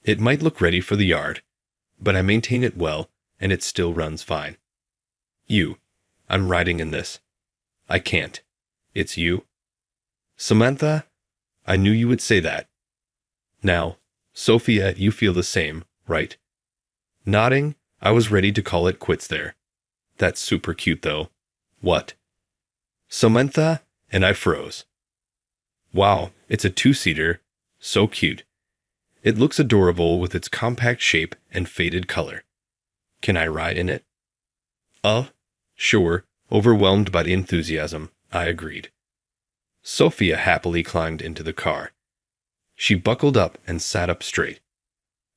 It might look ready for the yard, but I maintain it well, and it still runs fine. I'm riding in this. I can't. It's you. Samantha, I knew you would say that. Now, Sophia, you feel the same, right? Nodding, I was ready to call it quits there. That's super cute, though. What? Samantha, and I froze. Wow, it's a two-seater. So cute. It looks adorable with its compact shape and faded color. Can I ride in it? Sure. Overwhelmed by the enthusiasm, I agreed. Sophia happily climbed into the car. She buckled up and sat up straight.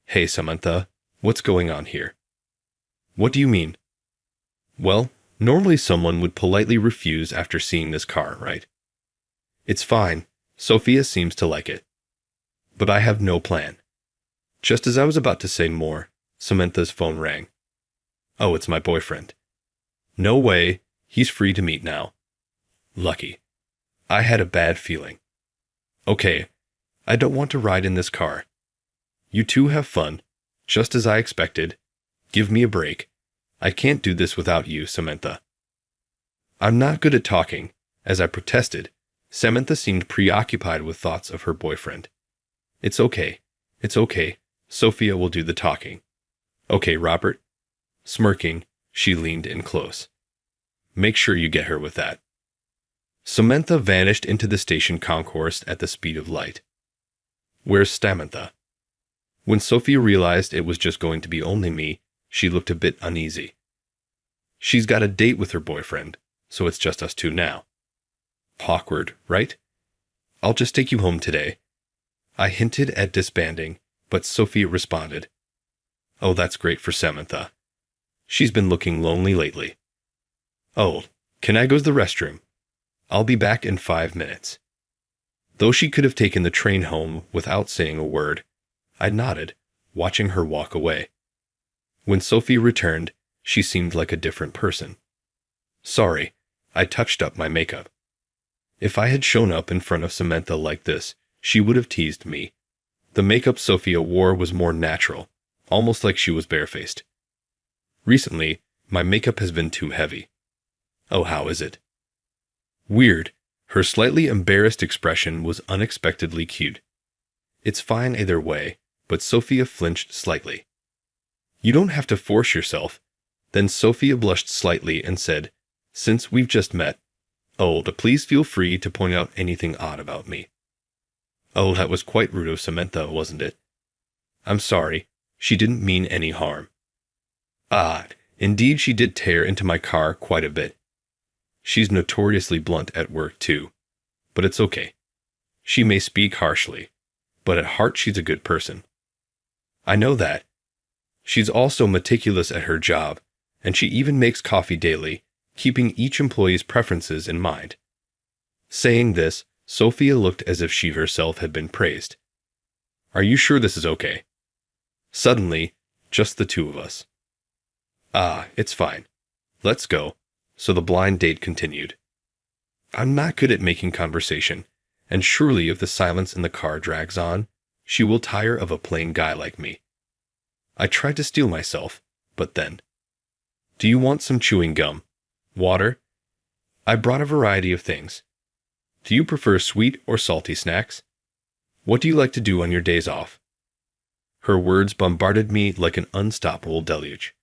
Hey, Samantha, what's going on here? What do you mean? Well, normally someone would politely refuse after seeing this car, right? It's fine. Sophia seems to like it. But I have no plan. Just as I was about to say more, Samantha's phone rang. Oh, it's my boyfriend. No way. He's free to meet now. Lucky. I had a bad feeling. Okay, I don't want to ride in this car. You two have fun, just as I expected. Give me a break. I can't do this without you, Samantha. I'm not good at talking. As I protested, Samantha seemed preoccupied with thoughts of her boyfriend. It's okay. It's okay. Sophia will do the talking. Okay, Robert. Smirking, she leaned in close. Make sure you get her with that. Samantha vanished into the station concourse at the speed of light. Where's Samantha? When Sophia realized it was just going to be only me, she looked a bit uneasy. She's got a date with her boyfriend, so it's just us two now. Awkward, right? I'll just take you home today. I hinted at disbanding, but Sophia responded. Oh, that's great for Samantha. She's been looking lonely lately. Oh, can I go to the restroom? I'll be back in 5 minutes. Though she could have taken the train home without saying a word, I nodded, watching her walk away. When Sophie returned, she seemed like a different person. Sorry, I touched up my makeup. If I had shown up in front of Samantha like this, she would have teased me. The makeup Sophia wore was more natural, almost like she was barefaced. Recently, my makeup has been too heavy. Oh, how is it? Weird. Her slightly embarrassed expression was unexpectedly cute. It's fine either way, but Sophia flinched slightly. You don't have to force yourself. Then Sophia blushed slightly and said, Since we've just met, please feel free to point out anything odd about me. Oh, that was quite rude of Samantha, wasn't it? I'm sorry. She didn't mean any harm. Ah, indeed she did tear into my car quite a bit. She's notoriously blunt at work, too. But it's okay. She may speak harshly, but at heart she's a good person. I know that. She's also meticulous at her job, and she even makes coffee daily, keeping each employee's preferences in mind. Saying this, Sophia looked as if she herself had been praised. Are you sure this is okay? Suddenly, just the two of us. Ah, it's fine. Let's go. So the blind date continued. I'm not good at making conversation, and surely if the silence in the car drags on, she will tire of a plain guy like me. I tried to steel myself, but then. Do you want some chewing gum? Water? I brought a variety of things. Do you prefer sweet or salty snacks? What do you like to do on your days off? Her words bombarded me like an unstoppable deluge.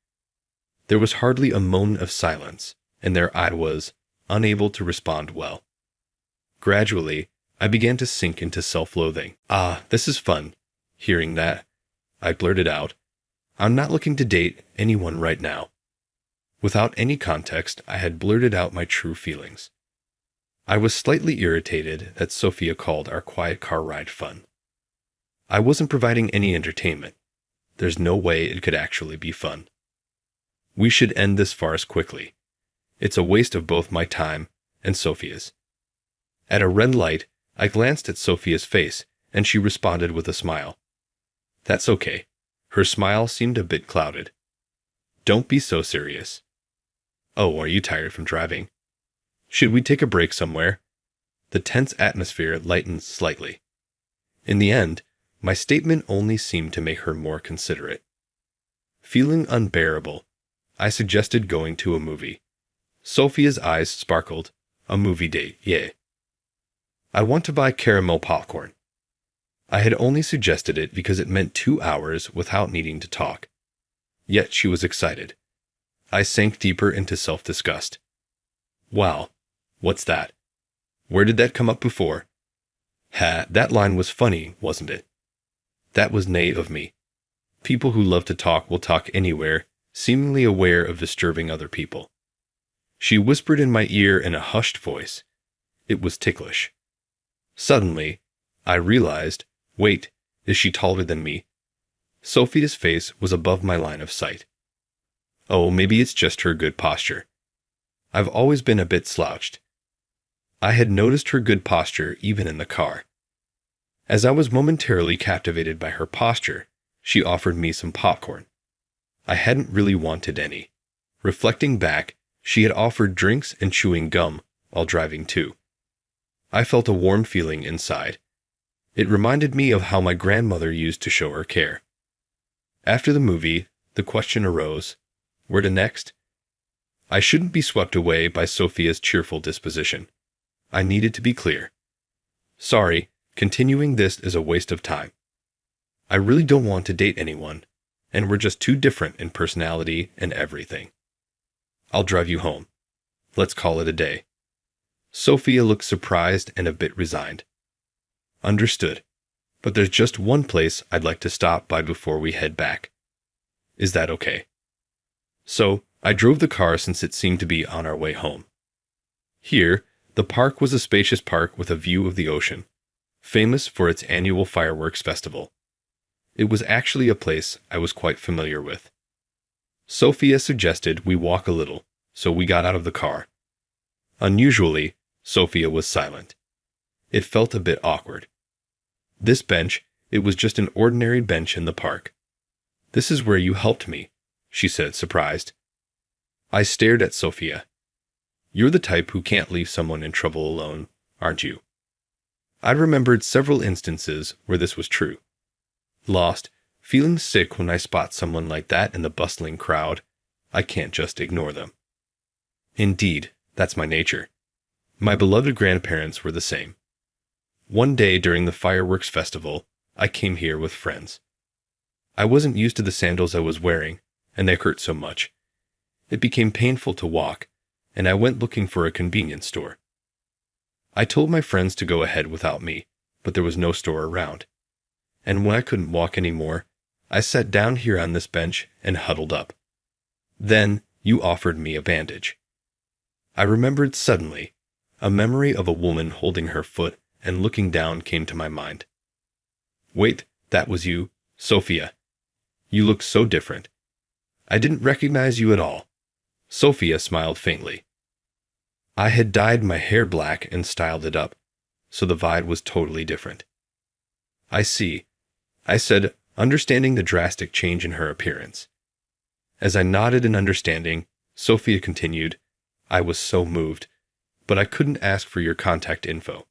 There was hardly a moment of silence, and there I was, unable to respond well. Gradually, I began to sink into self-loathing. Ah, this is fun. Hearing that, I blurted out, I'm not looking to date anyone right now. Without any context, I had blurted out my true feelings. I was slightly irritated that Sophia called our quiet car ride fun. I wasn't providing any entertainment. There's no way it could actually be fun. We should end this farce quickly. It's a waste of both my time and Sophia's. At a red light, I glanced at Sophia's face, and she responded with a smile. That's okay. Her smile seemed a bit clouded. Don't be so serious. Oh, are you tired from driving? Should we take a break somewhere? The tense atmosphere lightened slightly. In the end, my statement only seemed to make her more considerate. Feeling unbearable, I suggested going to a movie. Sophia's eyes sparkled. A movie date, yay. I want to buy caramel popcorn. I had only suggested it because it meant 2 hours without needing to talk. Yet she was excited. I sank deeper into self-disgust. Wow, what's that? Where did that come up before? That line was funny, wasn't it? That was naive of me. People who love to talk will talk anywhere, seemingly aware of disturbing other people. She whispered in my ear in a hushed voice. It was ticklish. Suddenly, I realized, wait, is she taller than me? Sophia's face was above my line of sight. Oh, maybe it's just her good posture. I've always been a bit slouched. I had noticed her good posture even in the car. As I was momentarily captivated by her posture, she offered me some popcorn. I hadn't really wanted any. Reflecting back, she had offered drinks and chewing gum while driving too. I felt a warm feeling inside. It reminded me of how my grandmother used to show her care. After the movie, the question arose, where to next? I shouldn't be swept away by Sophia's cheerful disposition. I needed to be clear. Sorry, continuing this is a waste of time. I really don't want to date anyone, and we're just too different in personality and everything. I'll drive you home. Let's call it a day. Sophia looked surprised and a bit resigned. Understood. But there's just one place I'd like to stop by before we head back. Is that okay? So, I drove the car since it seemed to be on our way home. Here, the park was a spacious park with a view of the ocean, famous for its annual fireworks festival. It was actually a place I was quite familiar with. Sophia suggested we walk a little, so we got out of the car. Unusually, Sophia was silent. It felt a bit awkward. This bench, it was just an ordinary bench in the park. This is where you helped me, she said, surprised. I stared at Sophia. You're the type who can't leave someone in trouble alone, aren't you? I remembered several instances where this was true. Lost, feeling sick when I spot someone like that in the bustling crowd, I can't just ignore them. Indeed, that's my nature. My beloved grandparents were the same. One day during the fireworks festival, I came here with friends. I wasn't used to the sandals I was wearing, and they hurt so much. It became painful to walk, and I went looking for a convenience store. I told my friends to go ahead without me, but there was no store around. And when I couldn't walk anymore, I sat down here on this bench and huddled up. Then you offered me a bandage. I remembered suddenly. A memory of a woman holding her foot and looking down came to my mind. Wait, that was you, Sophia. You look so different. I didn't recognize you at all. Sophia smiled faintly. I had dyed my hair black and styled it up, so the vibe was totally different. I see, I said, understanding the drastic change in her appearance. As I nodded in understanding, Sophia continued, I was so moved, but I couldn't ask for your contact info,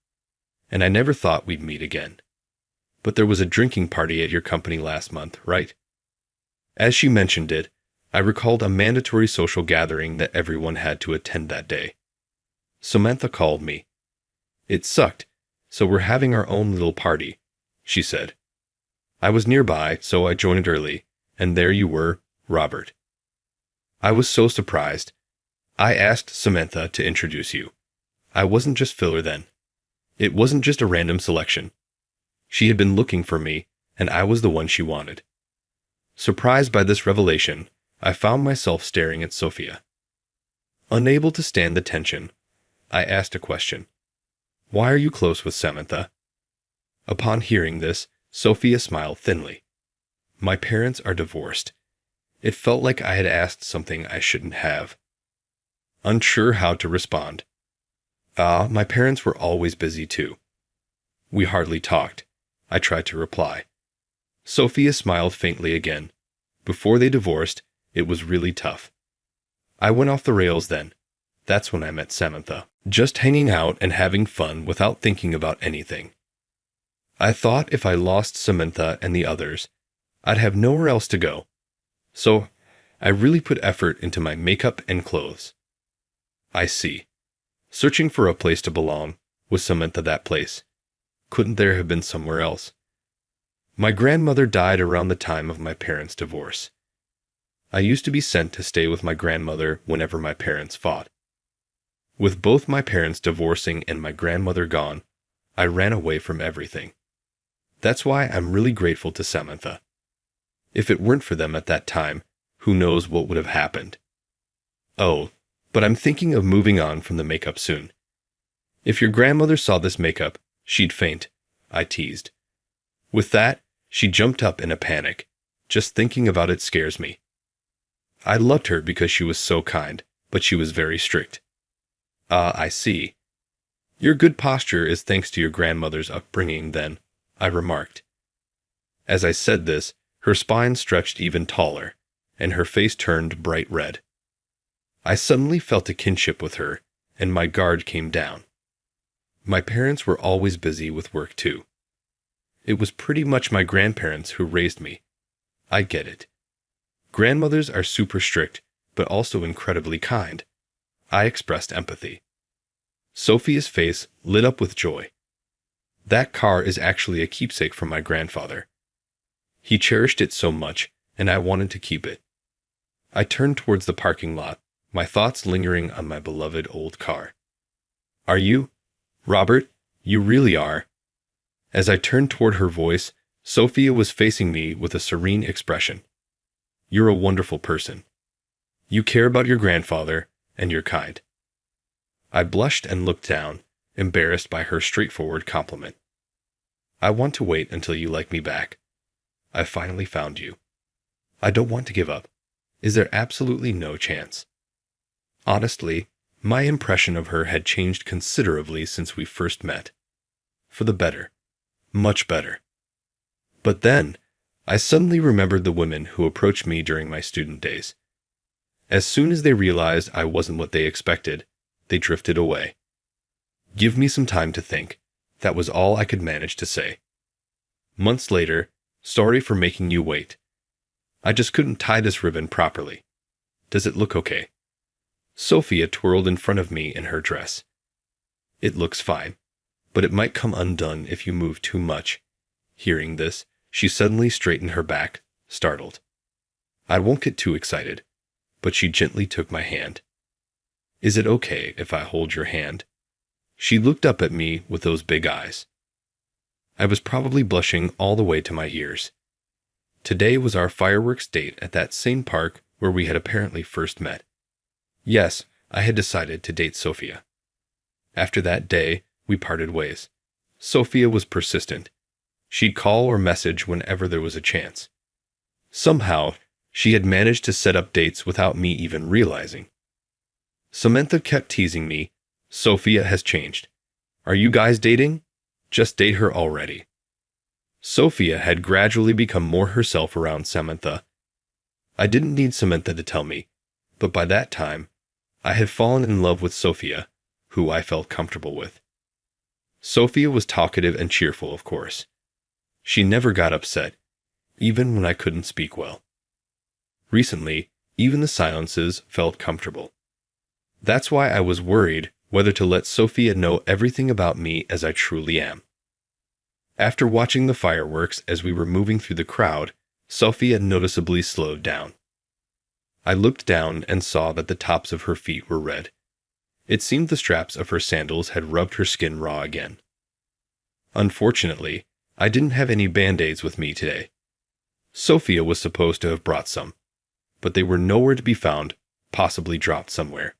and I never thought we'd meet again. But there was a drinking party at your company last month, right? As she mentioned it, I recalled a mandatory social gathering that everyone had to attend that day. Samantha called me. It sucked, so we're having our own little party, she said. I was nearby, so I joined early, and there you were, Robert. I was so surprised. I asked Samantha to introduce you. I wasn't just filler then. It wasn't just a random selection. She had been looking for me, and I was the one she wanted. Surprised by this revelation, I found myself staring at Sophia. Unable to stand the tension, I asked a question. Why are you close with Samantha? Upon hearing this, Sophia smiled thinly. My parents are divorced. It felt like I had asked something I shouldn't have. Unsure how to respond. My parents were always busy too. We hardly talked, I tried to reply. Sophia smiled faintly again. Before they divorced, it was really tough. I went off the rails then. That's when I met Samantha. Just hanging out and having fun without thinking about anything. I thought if I lost Samantha and the others, I'd have nowhere else to go. So, I really put effort into my makeup and clothes. I see. Searching for a place to belong, was Samantha that place? Couldn't there have been somewhere else? My grandmother died around the time of my parents' divorce. I used to be sent to stay with my grandmother whenever my parents fought. With both my parents divorcing and my grandmother gone, I ran away from everything. That's why I'm really grateful to Samantha. If it weren't for them at that time, who knows what would have happened. Oh, but I'm thinking of moving on from the makeup soon. If your grandmother saw this makeup, she'd faint, I teased. With that, she jumped up in a panic. Just thinking about it scares me. I loved her because she was so kind, but she was very strict. I see. Your good posture is thanks to your grandmother's upbringing, then, I remarked. As I said this, her spine stretched even taller, and her face turned bright red. I suddenly felt a kinship with her, and my guard came down. My parents were always busy with work too. It was pretty much my grandparents who raised me. I get it. Grandmothers are super strict, but also incredibly kind. I expressed empathy. Sophia's face lit up with joy. That car is actually a keepsake from my grandfather. He cherished it so much, and I wanted to keep it. I turned towards the parking lot, my thoughts lingering on my beloved old car. Are you? Robert, you really are. As I turned toward her voice, Sophia was facing me with a serene expression. You're a wonderful person. You care about your grandfather, and you're kind. I blushed and looked down, embarrassed by her straightforward compliment. I want to wait until you like me back. I finally found you. I don't want to give up. Is there absolutely no chance? Honestly, my impression of her had changed considerably since we first met. For the better. Much better. But then, I suddenly remembered the women who approached me during my student days. As soon as they realized I wasn't what they expected, they drifted away. Give me some time to think. That was all I could manage to say. Months later, sorry for making you wait. I just couldn't tie this ribbon properly. Does it look okay? Sophia twirled in front of me in her dress. It looks fine, but it might come undone if you move too much. Hearing this, she suddenly straightened her back, startled. I won't get too excited, but she gently took my hand. Is it okay if I hold your hand? She looked up at me with those big eyes. I was probably blushing all the way to my ears. Today was our fireworks date at that same park where we had apparently first met. Yes, I had decided to date Sophia. After that day, we parted ways. Sophia was persistent. She'd call or message whenever there was a chance. Somehow, she had managed to set up dates without me even realizing. Samantha kept teasing me, Sophia has changed. Are you guys dating? Just date her already. Sophia had gradually become more herself around Samantha. I didn't need Samantha to tell me, but by that time, I had fallen in love with Sophia, who I felt comfortable with. Sophia was talkative and cheerful, of course. She never got upset, even when I couldn't speak well. Recently, even the silences felt comfortable. That's why I was worried whether to let Sophia know everything about me as I truly am. After watching the fireworks as we were moving through the crowd, Sophia noticeably slowed down. I looked down and saw that the tops of her feet were red. It seemed the straps of her sandals had rubbed her skin raw again. Unfortunately, I didn't have any band-aids with me today. Sophia was supposed to have brought some, but they were nowhere to be found, possibly dropped somewhere.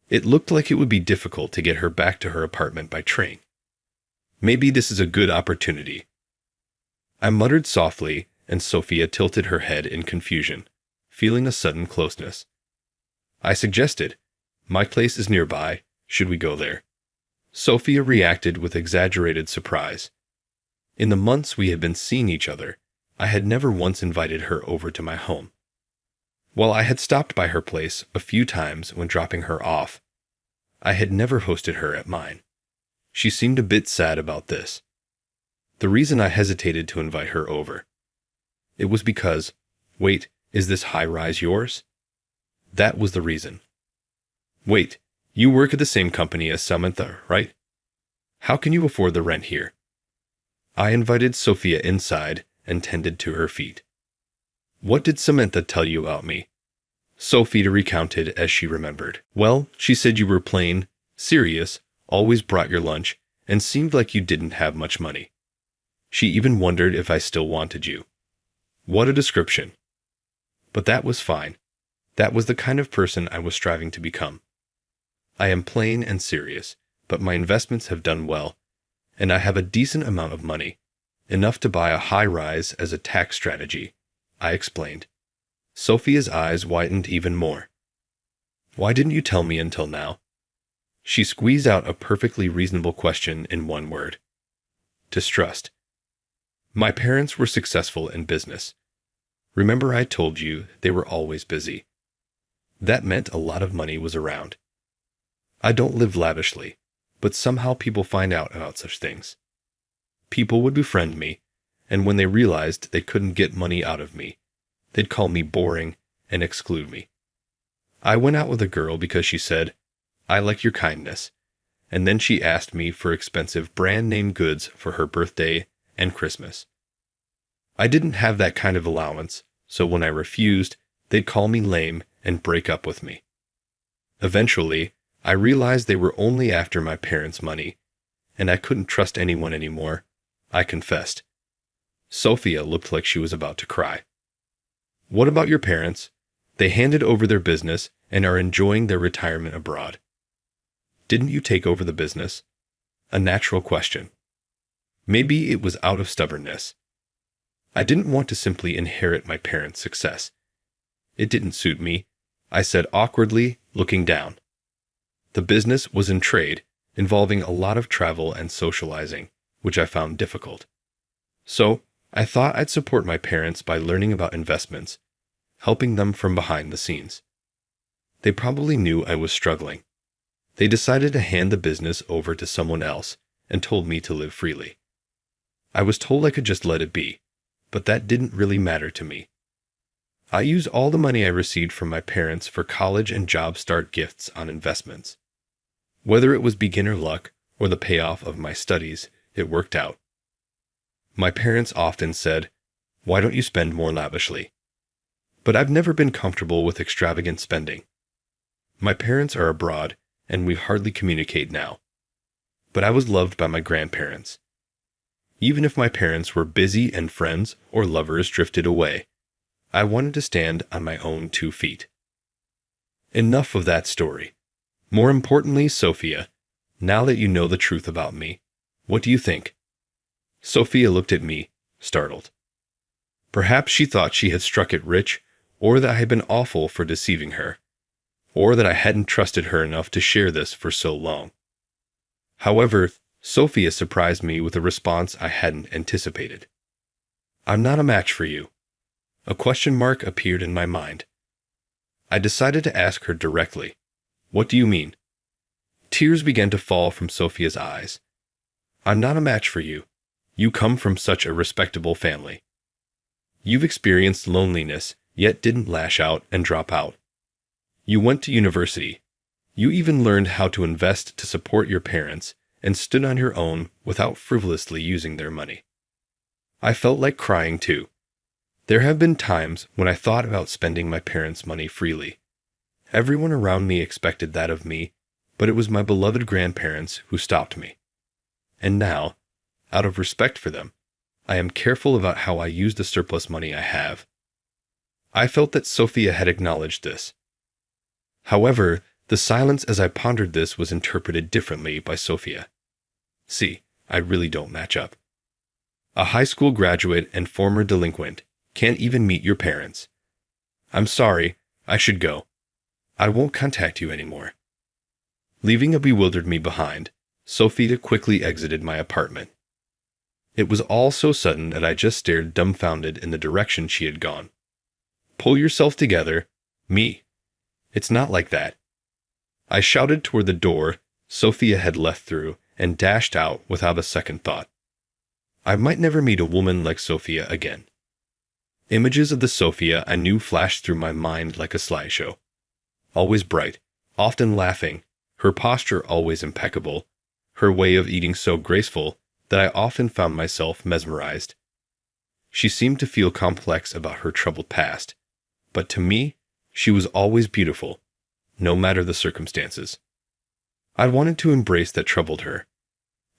It looked like it would be difficult to get her back to her apartment by train. Maybe this is a good opportunity. I muttered softly, and Sophia tilted her head in confusion, feeling a sudden closeness. I suggested, "My place is nearby. Should we go there?" Sophia reacted with exaggerated surprise. In the months we had been seeing each other, I had never once invited her over to my home. While I had stopped by her place a few times when dropping her off, I had never hosted her at mine. She seemed a bit sad about this. The reason I hesitated to invite her over. It was because, wait, is this high-rise yours? That was the reason. Wait, you work at the same company as Samantha, right? How can you afford the rent here? I invited Sophia inside and tended to her feet. What did Samantha tell you about me? Sophia recounted as she remembered. Well, she said you were plain, serious, always brought your lunch, and seemed like you didn't have much money. She even wondered if I still wanted you. What a description. But that was fine. That was the kind of person I was striving to become. I am plain and serious, but my investments have done well, and I have a decent amount of money, enough to buy a high-rise as a tax strategy, I explained. Sophia's eyes widened even more. Why didn't you tell me until now? She squeezed out a perfectly reasonable question in one word. Distrust. My parents were successful in business. Remember I told you they were always busy. That meant a lot of money was around. I don't live lavishly, but somehow people find out about such things. People would befriend me, and when they realized they couldn't get money out of me, they'd call me boring and exclude me. I went out with a girl because she said, "I like your kindness," and then she asked me for expensive brand-name goods for her birthday and Christmas. I didn't have that kind of allowance, so when I refused, they'd call me lame and break up with me. Eventually, I realized they were only after my parents' money, and I couldn't trust anyone anymore. I confessed. Sophia looked like she was about to cry. What about your parents? They handed over their business and are enjoying their retirement abroad. Didn't you take over the business? A natural question. Maybe it was out of stubbornness. I didn't want to simply inherit my parents' success. It didn't suit me, I said awkwardly, looking down. The business was in trade, involving a lot of travel and socializing, which I found difficult. So, I thought I'd support my parents by learning about investments, helping them from behind the scenes. They probably knew I was struggling. They decided to hand the business over to someone else and told me to live freely. I was told I could just let it be, but that didn't really matter to me. I used all the money I received from my parents for college and job start gifts on investments. Whether it was beginner luck or the payoff of my studies, it worked out. My parents often said, "Why don't you spend more lavishly?" But I've never been comfortable with extravagant spending. My parents are abroad, and we hardly communicate now. But I was loved by my grandparents. Even if my parents were busy and friends or lovers drifted away, I wanted to stand on my own 2 feet. Enough of that story. More importantly, Sophia, now that you know the truth about me, what do you think? Sophia looked at me, startled. Perhaps she thought she had struck it rich, or that I had been awful for deceiving her. or that I hadn't trusted her enough to share this for so long. However, Sophia surprised me with a response I hadn't anticipated. "I'm not a match for you." A question mark appeared in my mind. I decided to ask her directly, "What do you mean?" Tears began to fall from Sophia's eyes. "I'm not a match for you. You come from such a respectable family. You've experienced loneliness, yet didn't lash out and drop out. You went to university. You even learned how to invest to support your parents and stood on your own without frivolously using their money." I felt like crying too. There have been times when I thought about spending my parents' money freely. Everyone around me expected that of me, but it was my beloved grandparents who stopped me. And now, out of respect for them, I am careful about how I use the surplus money I have. I felt that Sophia had acknowledged this. However, the silence as I pondered this was interpreted differently by Sophia. See, I really don't match up. A high school graduate and former delinquent can't even meet your parents. I'm sorry, I should go. I won't contact you anymore. Leaving a bewildered me behind, Sophia quickly exited my apartment. It was all so sudden that I just stared dumbfounded in the direction she had gone. "Pull yourself together, me. It's not like that." I shouted toward the door Sophia had left through and dashed out without a second thought. I might never meet a woman like Sophia again. Images of the Sophia I knew flashed through my mind like a slideshow. Always bright, often laughing, her posture always impeccable, her way of eating so graceful that I often found myself mesmerized. She seemed to feel complex about her troubled past, but to me, she was always beautiful, no matter the circumstances. I wanted to embrace that troubled her.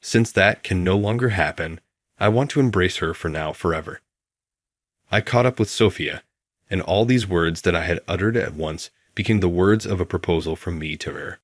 Since that can no longer happen, I want to embrace her for now forever. I caught up with Sophia, and all these words that I had uttered at once became the words of a proposal from me to her.